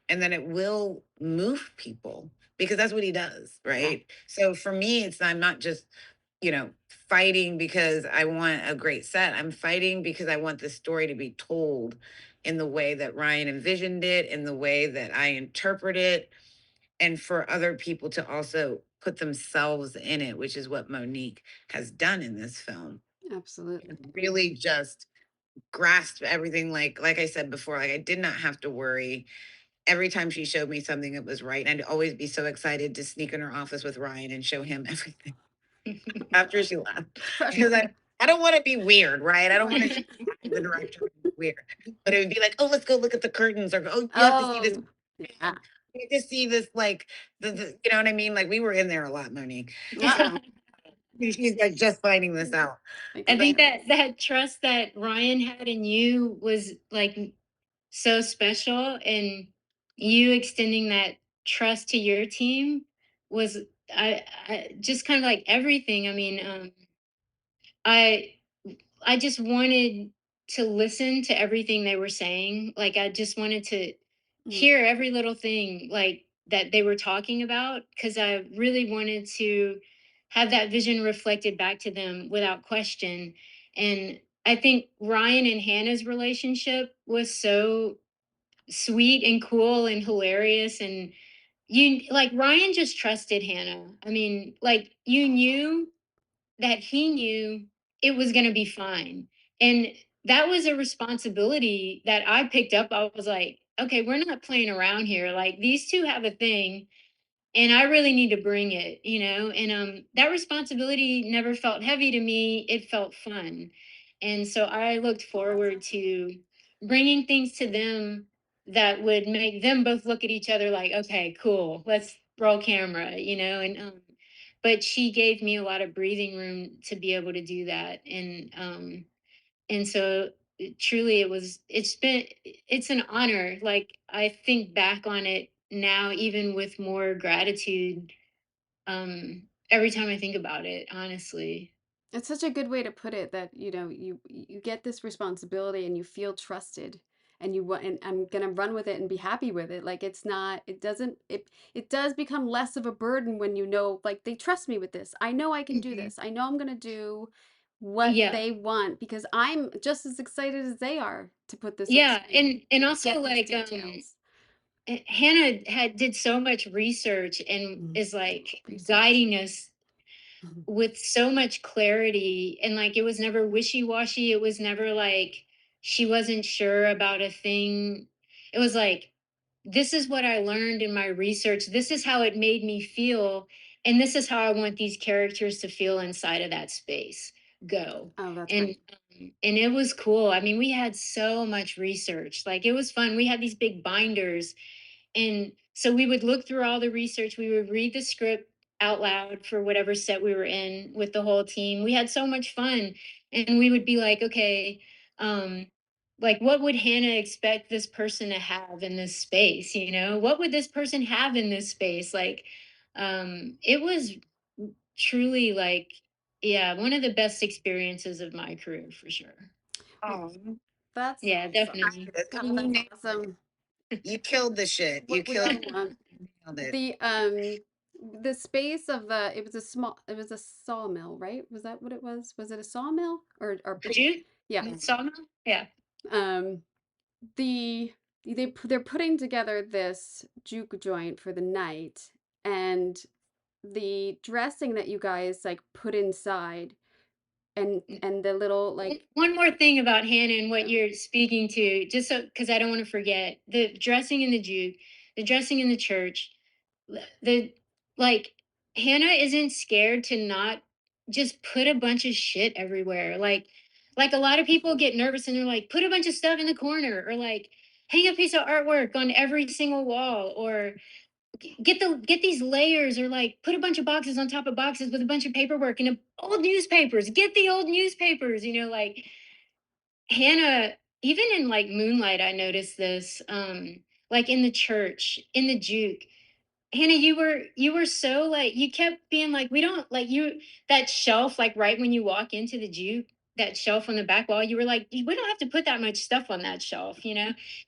and then it will move people because that's what he does, Yeah. right? So for me, I'm not just, fighting because I want a great set. I'm fighting because I want this story to be told in the way that Ryan envisioned it, in the way that I interpret it, and for other people to also put themselves in it, which is what Monique has done in this film. Absolutely. Really just grasp everything, like I said before, like I did not have to worry every time she showed me something that was right. I'd always be so excited to sneak in her office with Ryan and show him everything after she left. Because I don't want to be weird, right? I don't want to the director weird. But it would be like, oh, let's go look at the curtains, or oh, you have to see this. Oh, yeah. You have to see this, like you know what I mean? Like we were in there a lot, Monique. Uh-uh. She's like just finding this out. I think But that trust that Ryan had in you was like so special, and you extending that trust to your team was I just kind of like everything. I mean, I I just wanted to listen to everything they were saying. Like I just wanted to Mm, hear every little thing like that they were talking about because I really wanted to have that vision reflected back to them without question. And I think Ryan and Hannah's relationship was so sweet and cool and hilarious, and you like Ryan just trusted Hannah. I mean, like you knew that he knew it was going to be fine. And that was a responsibility that I picked up. I was like, okay, we're not playing around here. Like these two have a thing. and I really need to bring it, and that responsibility never felt heavy to me. It felt fun. And so I looked forward to bringing things to them that would make them both look at each other like, okay, cool, let's roll camera, and but she gave me a lot of breathing room to be able to do that. And so truly it's an honor. Like, I think back on it now even with more gratitude, every time I think about it, honestly. It's such a good way to put it that, you get this responsibility and you feel trusted and you want, and I'm going to run with it and be happy with it. Like, it's not, it doesn't, it does become less of a burden when like, they trust me with this. I know I can do Mhm. this. I know I'm going to do what Yeah. they want because I'm just as excited as they are to put this on Yeah, screen, and also get these like details. Hannah had did so much research and Mm. is like Research. guiding us with so much clarity, and like it was never wishy-washy. It was never like she wasn't sure about a thing. It was like, this is what I learned in my research, this is how it made me feel, and this is how I want these characters to feel inside of that space. Go. Oh, that's and great. and it was cool. I mean, we had so much research, like it was fun. We had these big binders, and so we would look through all the research. We would read the script out loud for whatever set we were in with the whole team. We had so much fun. And we would be like, okay, like, what would Hannah expect this person to have in this space? What would this person have in this space? Like, it was truly like, yeah, one of the best experiences of my career for sure. Oh, That's Yeah, awesome. definitely. I Oh, mean, you, that's awesome. you killed the shit. You What we all killed, want. nailed it. The space of it was a sawmill, right? Was that what it was? Was it a sawmill or Did you? yeah. Sawmill? Yeah. Um the they're putting together this juke joint for the night, and the dressing that you guys like put inside, and the little like One more thing about Hannah and what you're speaking to, just so, because I don't want to forget the dressing in the juke, the dressing in the church, the like, Hannah isn't scared to not just put a bunch of shit everywhere. Like a lot of people get nervous and they're like, put a bunch of stuff in the corner, or like hang a piece of artwork on every single wall, or get these layers, or like put a bunch of boxes on top of boxes with a bunch of paperwork and old newspapers. Get the old newspapers, like Hannah. Even in like Moonlight, I noticed this. Like in the church, in the juke, Hannah, you were so like, you kept being like, we don't like you, that shelf, like right when you walk into the juke, that shelf on the back wall, you were like, we don't have to put that much stuff on that shelf.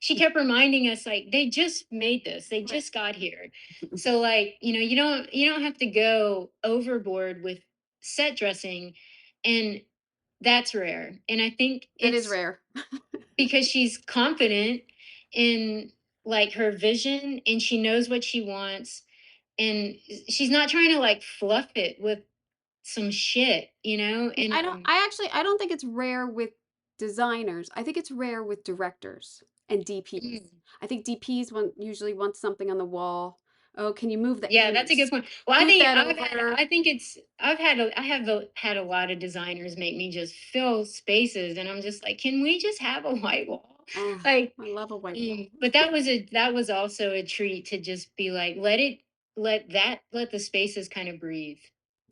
She kept reminding us like, they just made this, they just got here. So like, you don't have to go overboard with set dressing. And that's rare. And I think that is it's rare. because she's confident in like her vision, and she knows what she wants, and she's not trying to like fluff it with some shit. And I don't think it's rare with designers. I think it's rare with directors and DPs. mm, I think DPs usually want something on the wall. Oh, can you move that? yeah, that's a good point. Well, I Scoot think that I've had over. I think it's I have had a lot of designers make me just fill spaces, and I'm just like, can we just have a white wall? Oh, Like, I love a white wall. but that was also a treat to just be like, let the spaces kind of breathe.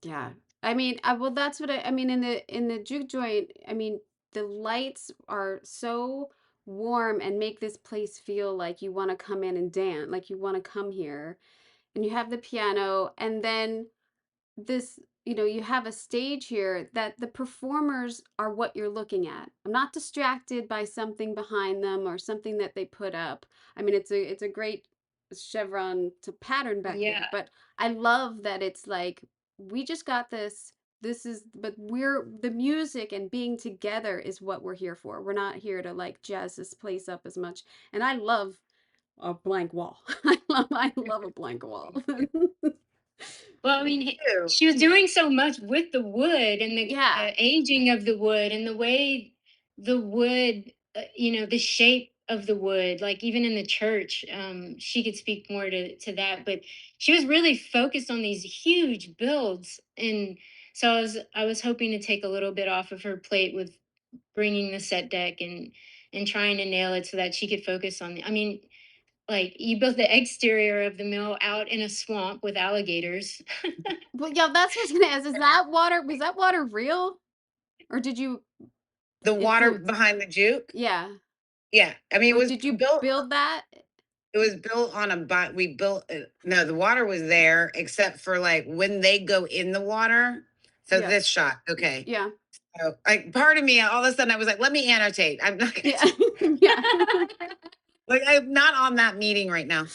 Yeah. I mean, well, that's what I mean in the juke joint. I mean, the lights are so warm and make this place feel like you want to come in and dance, like you want to come here. And you have the piano, and then this, you have a stage here that the performers are what you're looking at. I'm not distracted by something behind them or something that they put up. I mean, it's a great chevron to pattern back there, Yeah. but I love that it's like we just got this. But we're the music and being together is what we're here for. We're not here to like jazz this place up as much. And I love a blank wall. I love a blank wall. Well, I mean, Ew. she was doing so much with the wood and the Yeah. aging of the wood and the way the wood, the shape of the wood, like even in the church. She could speak more to that, but she was really focused on these huge builds. And so I was hoping to take a little bit off of her plate with bringing the set deck and trying to nail it so that she could focus on I mean, like, you built the exterior of the mill out in a swamp with alligators. Well, yeah, that's what I was gonna ask. Was that water real? Or did you The water influence? behind the juke? Yeah. Yeah. I mean, Or did you build that? it was built on we built no, the water was there except for like when they go in the water. So Yeah. this shot, okay. Yeah. So like part of me all of a sudden I was like, let me annotate. I'm not gonna Yeah. Yeah. like I'm not on that meeting right now.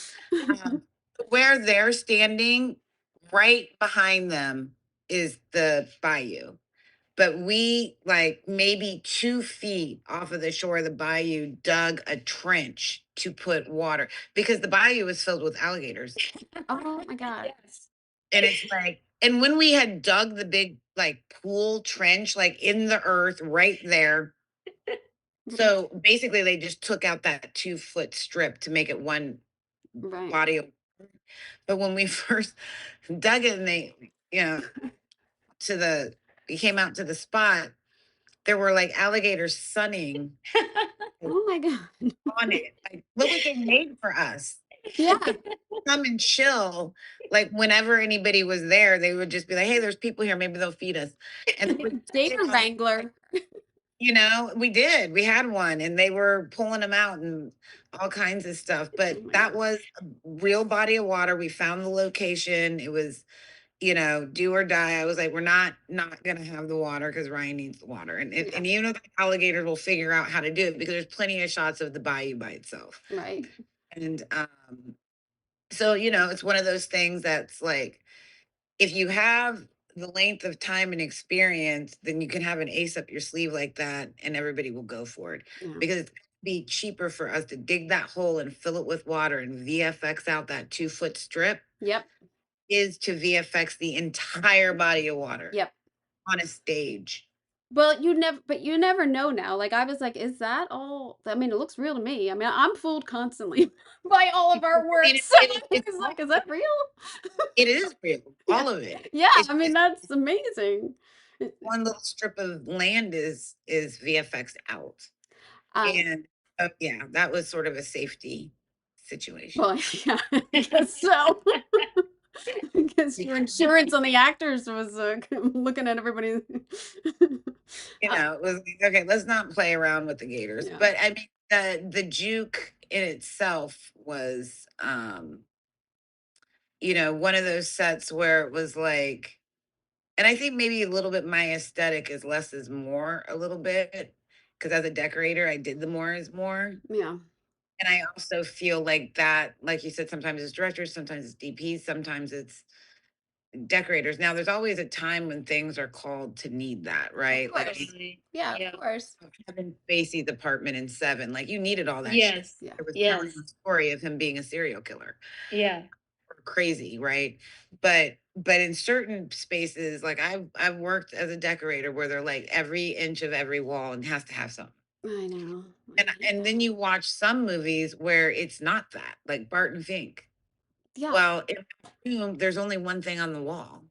Um, where they're standing, right behind them is the bayou. But we, like maybe 2 feet off of the shore of the bayou, dug a trench to put water because the bayou was filled with alligators. Oh my God. Yes. And it's like, and when we had dug the big like pool trench, like in the earth right there. So basically, they just took out that 2 foot strip to make it one Right. body of. But when we first dug it and they, to the, we came out to the spot, there were like alligators sunning Oh my God. on it. Like, look what they made for us. Yeah. Come and chill. Like whenever anybody was there, they would just be like, "Hey, there's people here. Maybe they'll feed us." And they would sit Gator on, Wrangler. we did. We had one, and they were pulling them out and all kinds of stuff. Oh But my that God. was a real body of water. We found the location. It was, do or die. I was like, we're not gonna have the water because Ryan needs the water, and Yeah. and even though the alligators will figure out how to do it because there's plenty of shots of the bayou by itself. Right. And so it's one of those things that's like if you have the length of time and experience, then you can have an ace up your sleeve like that, and everybody will go for it Yeah. because it's be cheaper for us to dig that hole and fill it with water and VFX out that 2 foot strip Yep. is to VFX the entire body of water Yep. on a stage. Well, you never know now. Like I was like, is that all? I mean, it looks real to me. I mean, I'm fooled constantly by all of our I work. mean, So I it's was like, is that real? it is real, Yeah. all of it. Yeah. It's I mean, just that's amazing. one little strip of land is VFX out. Um, And yeah, that was sort of a safety situation. well, yeah, I guess so. I guess your insurance on the actors was looking at everybody. It was like, okay, let's not play around with the gators. Yeah. But I mean, the juke in itself was, one of those sets where it was like, and I think maybe a little bit my aesthetic is less is more a little bit because as a decorator, I did the more is more. Yeah. And I also feel like that, like you said, sometimes it's directors, sometimes it's DPs, sometimes it's decorators. Now, there's always a time when things are called to need that, right? Like Totally. Yeah, Yeah. of course. Kevin Spacey's apartment in Seven, like you needed all that shit. Yes. Yeah. It was telling Yes. the story of him being a serial killer. Yeah. Crazy, right? But in certain spaces, like I've worked as a decorator where they're like every inch of every wall and has to have something. I know. And then you watch some movies where it's not that, like Barton Fink. Yeah. Well, in the room, there's only one thing on the wall,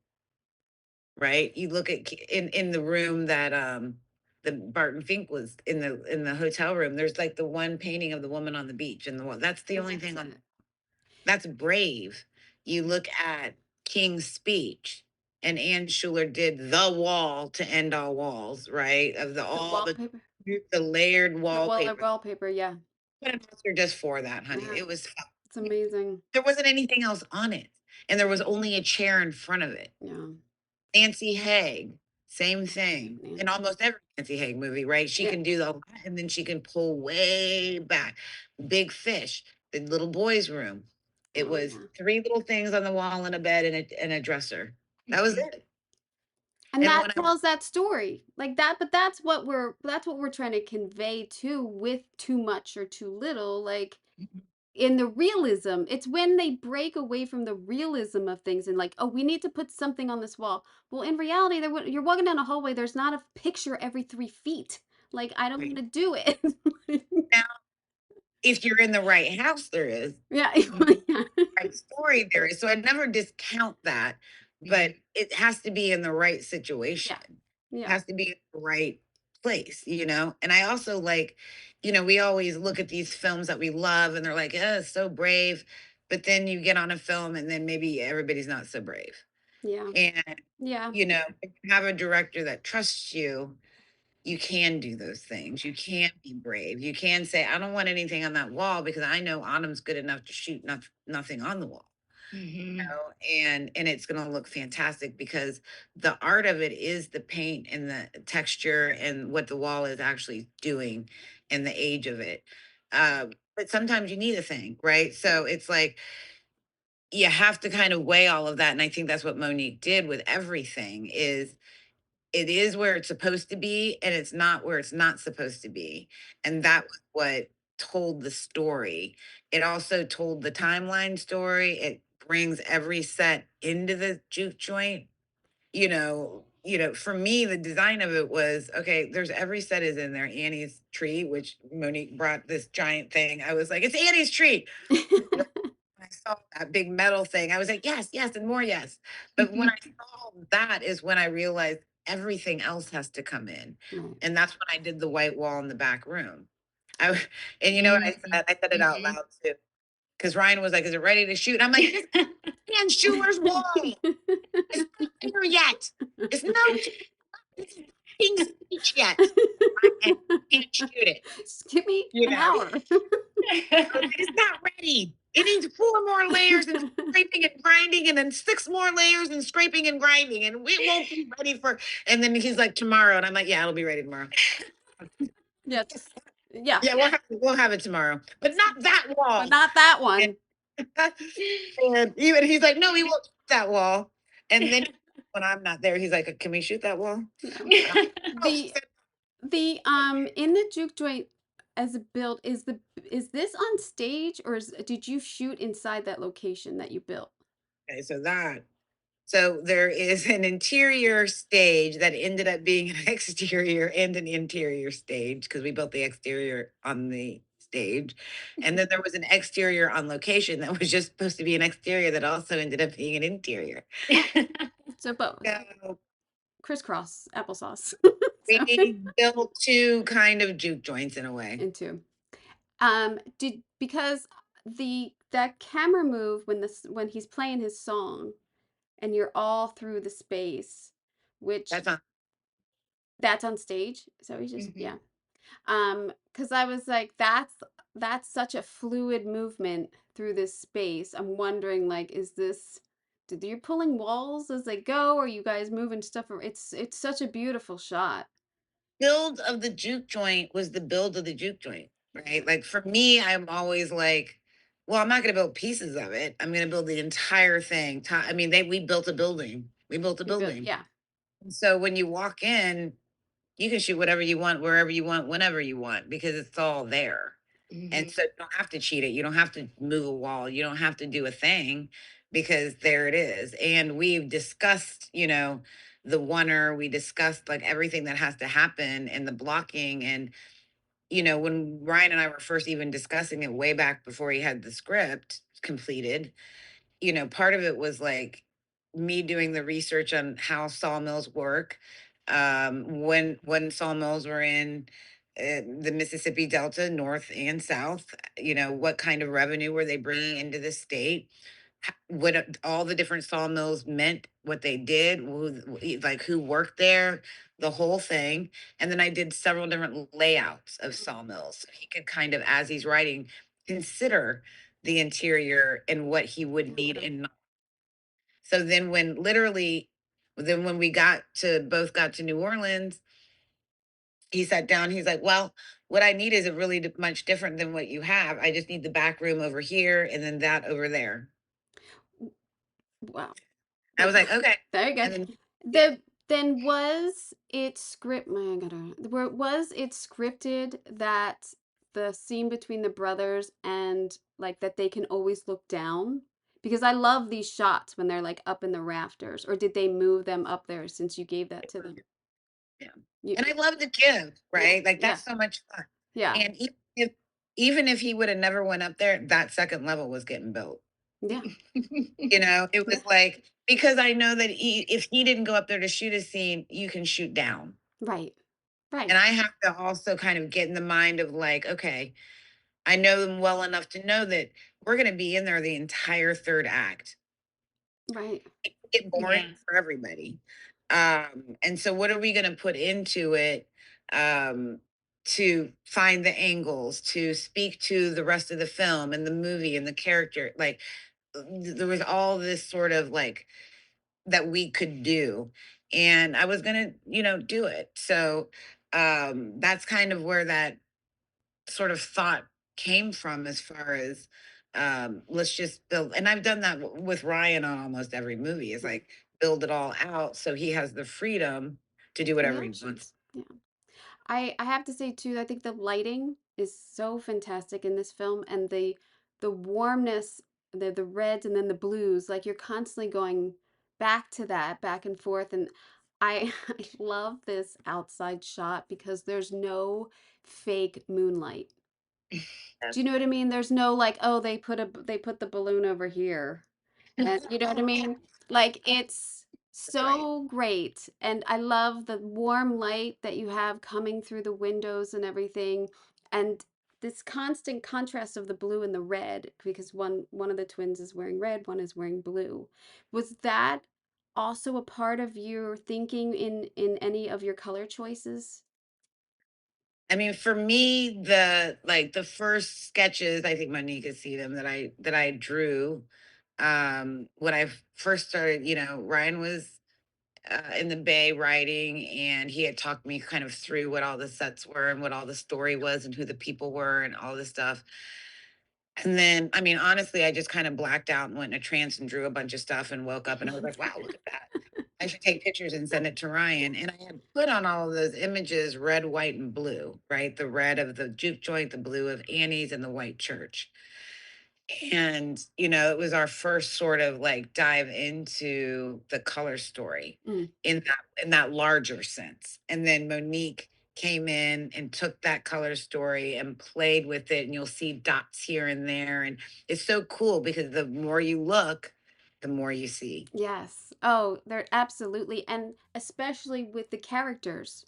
right? You look at in the room that the Barton Fink was in the hotel room. There's like the one painting of the woman on the beach and the wall. That's the only thing on. That's brave. You look at King's speech, and Ann Schuler did the wall to end all walls, right? Of The all wallpaper. the layered The wallpaper. wallpaper, yeah. But an Oscar just for that, honey. Yeah. It was It's amazing. there wasn't anything else on it, and there was only a chair in front of it. Yeah. Nancy Haig, same thing. Nancy. In almost every Nancy Haig movie, right? She Yeah. can do the and then she can pull way back. Big Fish, the little boy's room. It Oh, was yeah. 3 little things on the wall and a bed and a dresser. That was it. And And that when tells that story. Like that, but that's what we're trying to convey too with too much or too little. Like in the realism, it's when they break away from the realism of things and like, oh, we need to put something on this wall. Well, in reality, you're walking down a hallway, there's not a picture every 3 feet. Like, I don't want to do it. now if you're in the right house, there is. Yeah. Right story there is. So I never discount that, but it has to be in the right situation. It Yeah. has to be in the right place, you know? And I also like, you know, we always look at these films that we love and they're like, oh, it's so brave. But then you get on a film and then maybe everybody's not so brave. Yeah. And, Yeah. you know, if you have a director that trusts you, you can do those things. You can be brave. You can say, I don't want anything on that wall because I know Autumn's good enough to shoot nothing on the wall. Know, and it's going to look fantastic because the art of it is the paint and the texture and what the wall is actually doing and the age of it. But sometimes you need a thing, right? So it's like you have to kind of weigh all of that, and I think that's what Monique did with everything. Is it is where it's supposed to be and it's not where it's not supposed to be, and that was what told the story. It also told the timeline story. It brings every set into the juke joint. For me the design of it was okay. There's every set is in there. Annie's tree, which Monique brought this giant thing. I was like, it's Annie's tree. I saw that big metal thing, I was like, yes, yes, and more yes. But when I saw that is when I realized everything else has to come in. Right. And that's when I did the white wall in the back room. And you know what I said? I said it out loud too. Because Ryan was like, is it ready to shoot? And I'm like, Dan Schuler's wall. It's not there yet. It's it's not speech yet. I can't shoot it. Just give me an hour. It's not ready. It needs 4 more layers and scraping and grinding, and then 6 more layers and scraping and grinding, and it won't be ready for. And then he's like, tomorrow, and I'm like, yeah, it'll be ready tomorrow. Yeah. Yeah. Yeah, we'll have it tomorrow, but not that wall. But not that one. And even he's like, no, he won't shoot that wall. And then when I'm not there, he's like, can we shoot that wall? No. Oh, The in the juke joint as a build is this on stage or did you shoot inside that location that you built? okay, so there is an interior stage that ended up being an exterior and an interior stage because we built the exterior on the stage. And then there was an exterior on location that was just supposed to be an exterior that also ended up being an interior. So both. So Crisscross applesauce. we built 2 kind of juke joints in a way. Into. Because that camera move when he's playing his song and you're all through the space, which that's on stage. So he's just yeah. Because I was like, that's such a fluid movement through this space. I'm wondering, like, did you pulling walls as they go, or are you guys moving stuff? It's such a beautiful shot. Build of the juke joint was the build of the juke joint, right? Like for me, I'm always like, well, I'm not going to build pieces of it. I'm going to build the entire thing. I mean, we built a building. We built a building. Yeah. So when you walk in, you can shoot whatever you want, wherever you want, whenever you want, because it's all there. And so you don't have to cheat it. You don't have to move a wall. You don't have to do a thing because there it is. And we've discussed, the oneer, we discussed like everything that has to happen and the blocking. And, when Ryan and I were first even discussing it way back before he had the script completed, part of it was like me doing the research on how sawmills work, when sawmills were in the Mississippi Delta, north and south. What kind of revenue were they bringing into the state? What all the different sawmills meant, what they did, like who worked there, the whole thing. And then I did several different layouts of sawmills. So he could kind of, as he's writing, consider the interior and what he would need and not. So then when we both got to New Orleans, he sat down, he's like, well, what I need is a really much different than what you have. I just need the back room over here and then that over there. Wow. I was like, okay. Very good. Then was it was it scripted that the scene between the brothers and like that they can always look down? Because I love these shots when they're like up in the rafters, or did they move them up there since you gave that to them? Yeah. And I love to give, right? Like that's so much fun. Yeah. And even if even if he would have never went up there, that second level was getting built. Yeah. It was like, because I know that if he didn't go up there to shoot a scene, you can shoot down. Right. Right. And I have to also kind of get in the mind of like, okay, I know them well enough to know that we're going to be in there the entire third act. Right. It can get boring for everybody. And so what are we going to put into it to find the angles, to speak to the rest of the film and the movie and the character? Like, there was all this sort of like that we could do. And I was going to, do it. So that's kind of where that sort of thought came from, as far as let's just build. And I've done that with Ryan on almost every movie, is like build it all out so he has the freedom to do whatever he wants. Yeah. I have to say too, I think the lighting is so fantastic in this film, and the warmness, the reds and then the blues, like you're constantly going back to that, back and forth. And I I love this outside shot because there's no fake moonlight. Do you know what I mean? There's no like, oh, they put the balloon over here. And you know what I mean? Like it's That's right. so great. And I love the warm light that you have coming through the windows and everything. And this constant contrast of the blue and the red, because one of the twins is wearing red, one is wearing blue. Was that also a part of your thinking in any of your color choices? I mean, for me, the first sketches, I think Monique could see them, that I drew when I first started. Ryan was in the Bay writing, and he had talked me kind of through what all the sets were and what all the story was and who the people were and all this stuff. And then, I mean, honestly, I just kind of blacked out and went in a trance and drew a bunch of stuff and woke up and I was like, wow, look at that. I should take pictures and send it to Ryan. And I had put on all of those images red, white, and blue, right? The red of the juke joint, the blue of Annie's, and the white church. And it was our first sort of like dive into the color story Mm. in that larger sense. And then Monique came in and took that color story and played with it, and you'll see dots here and there, and it's so cool because the more you look, the more you see. Yes. Oh, they're absolutely, and especially with the characters.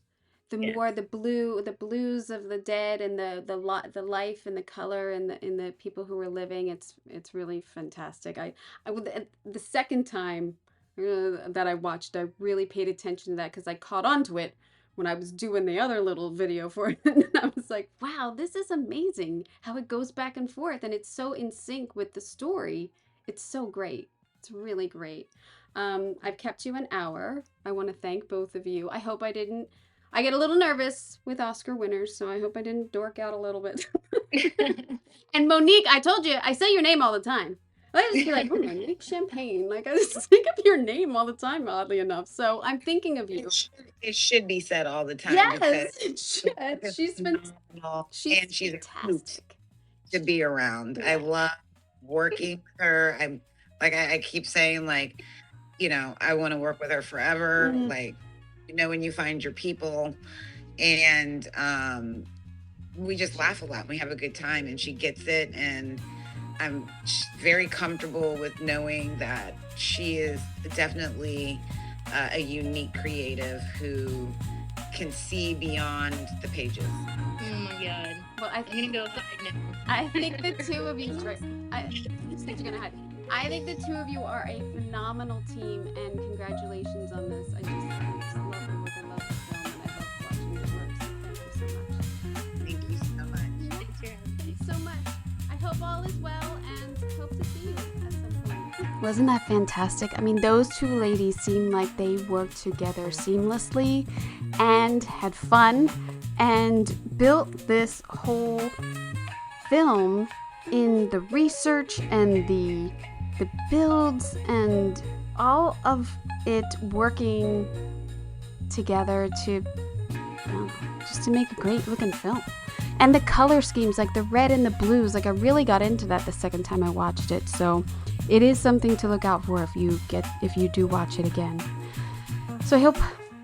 The Yeah. more the blues of the dead, and the life and the color and the people who were living, it's really fantastic. I would the second time that I watched, I really paid attention to that because I caught on to it when I was doing the other little video for it, and I was like, wow, this is amazing how it goes back and forth, and it's so in sync with the story. It's so great. It's really great. I've kept you an hour. I want to thank both of you. I hope I didn't. I get a little nervous with Oscar winners, so I hope I didn't dork out a little bit. And Monique, I told you, I say your name all the time. I just be like, oh, Monique Champagne. Like, I just think of your name all the time, oddly enough. So I'm thinking of you. It should be said all the time. Yes, it should. Because She's phenomenal, and she's a hoot fantastic. to be around. I Yeah. love working with her. I'm like, I keep saying, like, I want to work with her forever. Mhm. Like, when you find your people, and we just laugh a lot and we have a good time, and she gets it. And I'm very comfortable with knowing that she is definitely a unique creative who can see beyond the pages. Oh my god. Well, I'm gonna go hide now. I think the two of you. You said you're gonna hide. I think the two of you are a phenomenal team, and congratulations on this. I just love the work. I love the film, and I love watching your work. So thank you so much. Thank you so much. Thanks for having me. Thanks so much. I hope all is well, and hope to see you at some point. Wasn't that fantastic? I mean, those two ladies seem like they worked together seamlessly and had fun and built this whole film in the research and the builds and all of it working together to just to make a great looking film. And the color schemes, like the red and the blues, like I really got into that the second time I watched it. So it is something to look out for if you do watch it again. So I hope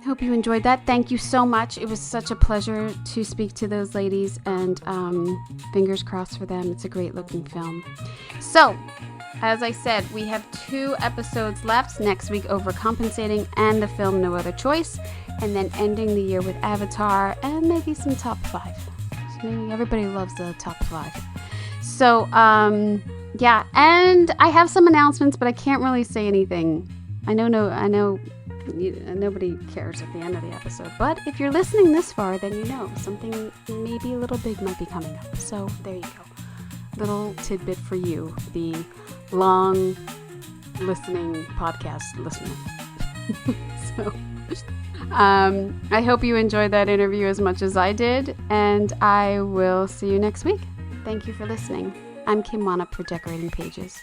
Hope you enjoyed that. Thank you so much. It was such a pleasure to speak to those ladies, and fingers crossed for them. It's a great looking film. So, as I said, we have 2 episodes left. Next week, Overcompensating and the film No Other Choice, and then ending the year with Avatar and maybe some top 5. Maybe everybody loves the top 5. So, yeah, and I have some announcements, but I can't really say anything. I know nobody cares at the end of the episode, but if you're listening this far, then you know something maybe a little big might be coming up. So there you go. Little tidbit for you, the long listening podcast listener. So I hope you enjoyed that interview as much as I did, and I will see you next week. Thank you for listening. I'm Kim Wannop for Decorating Pages.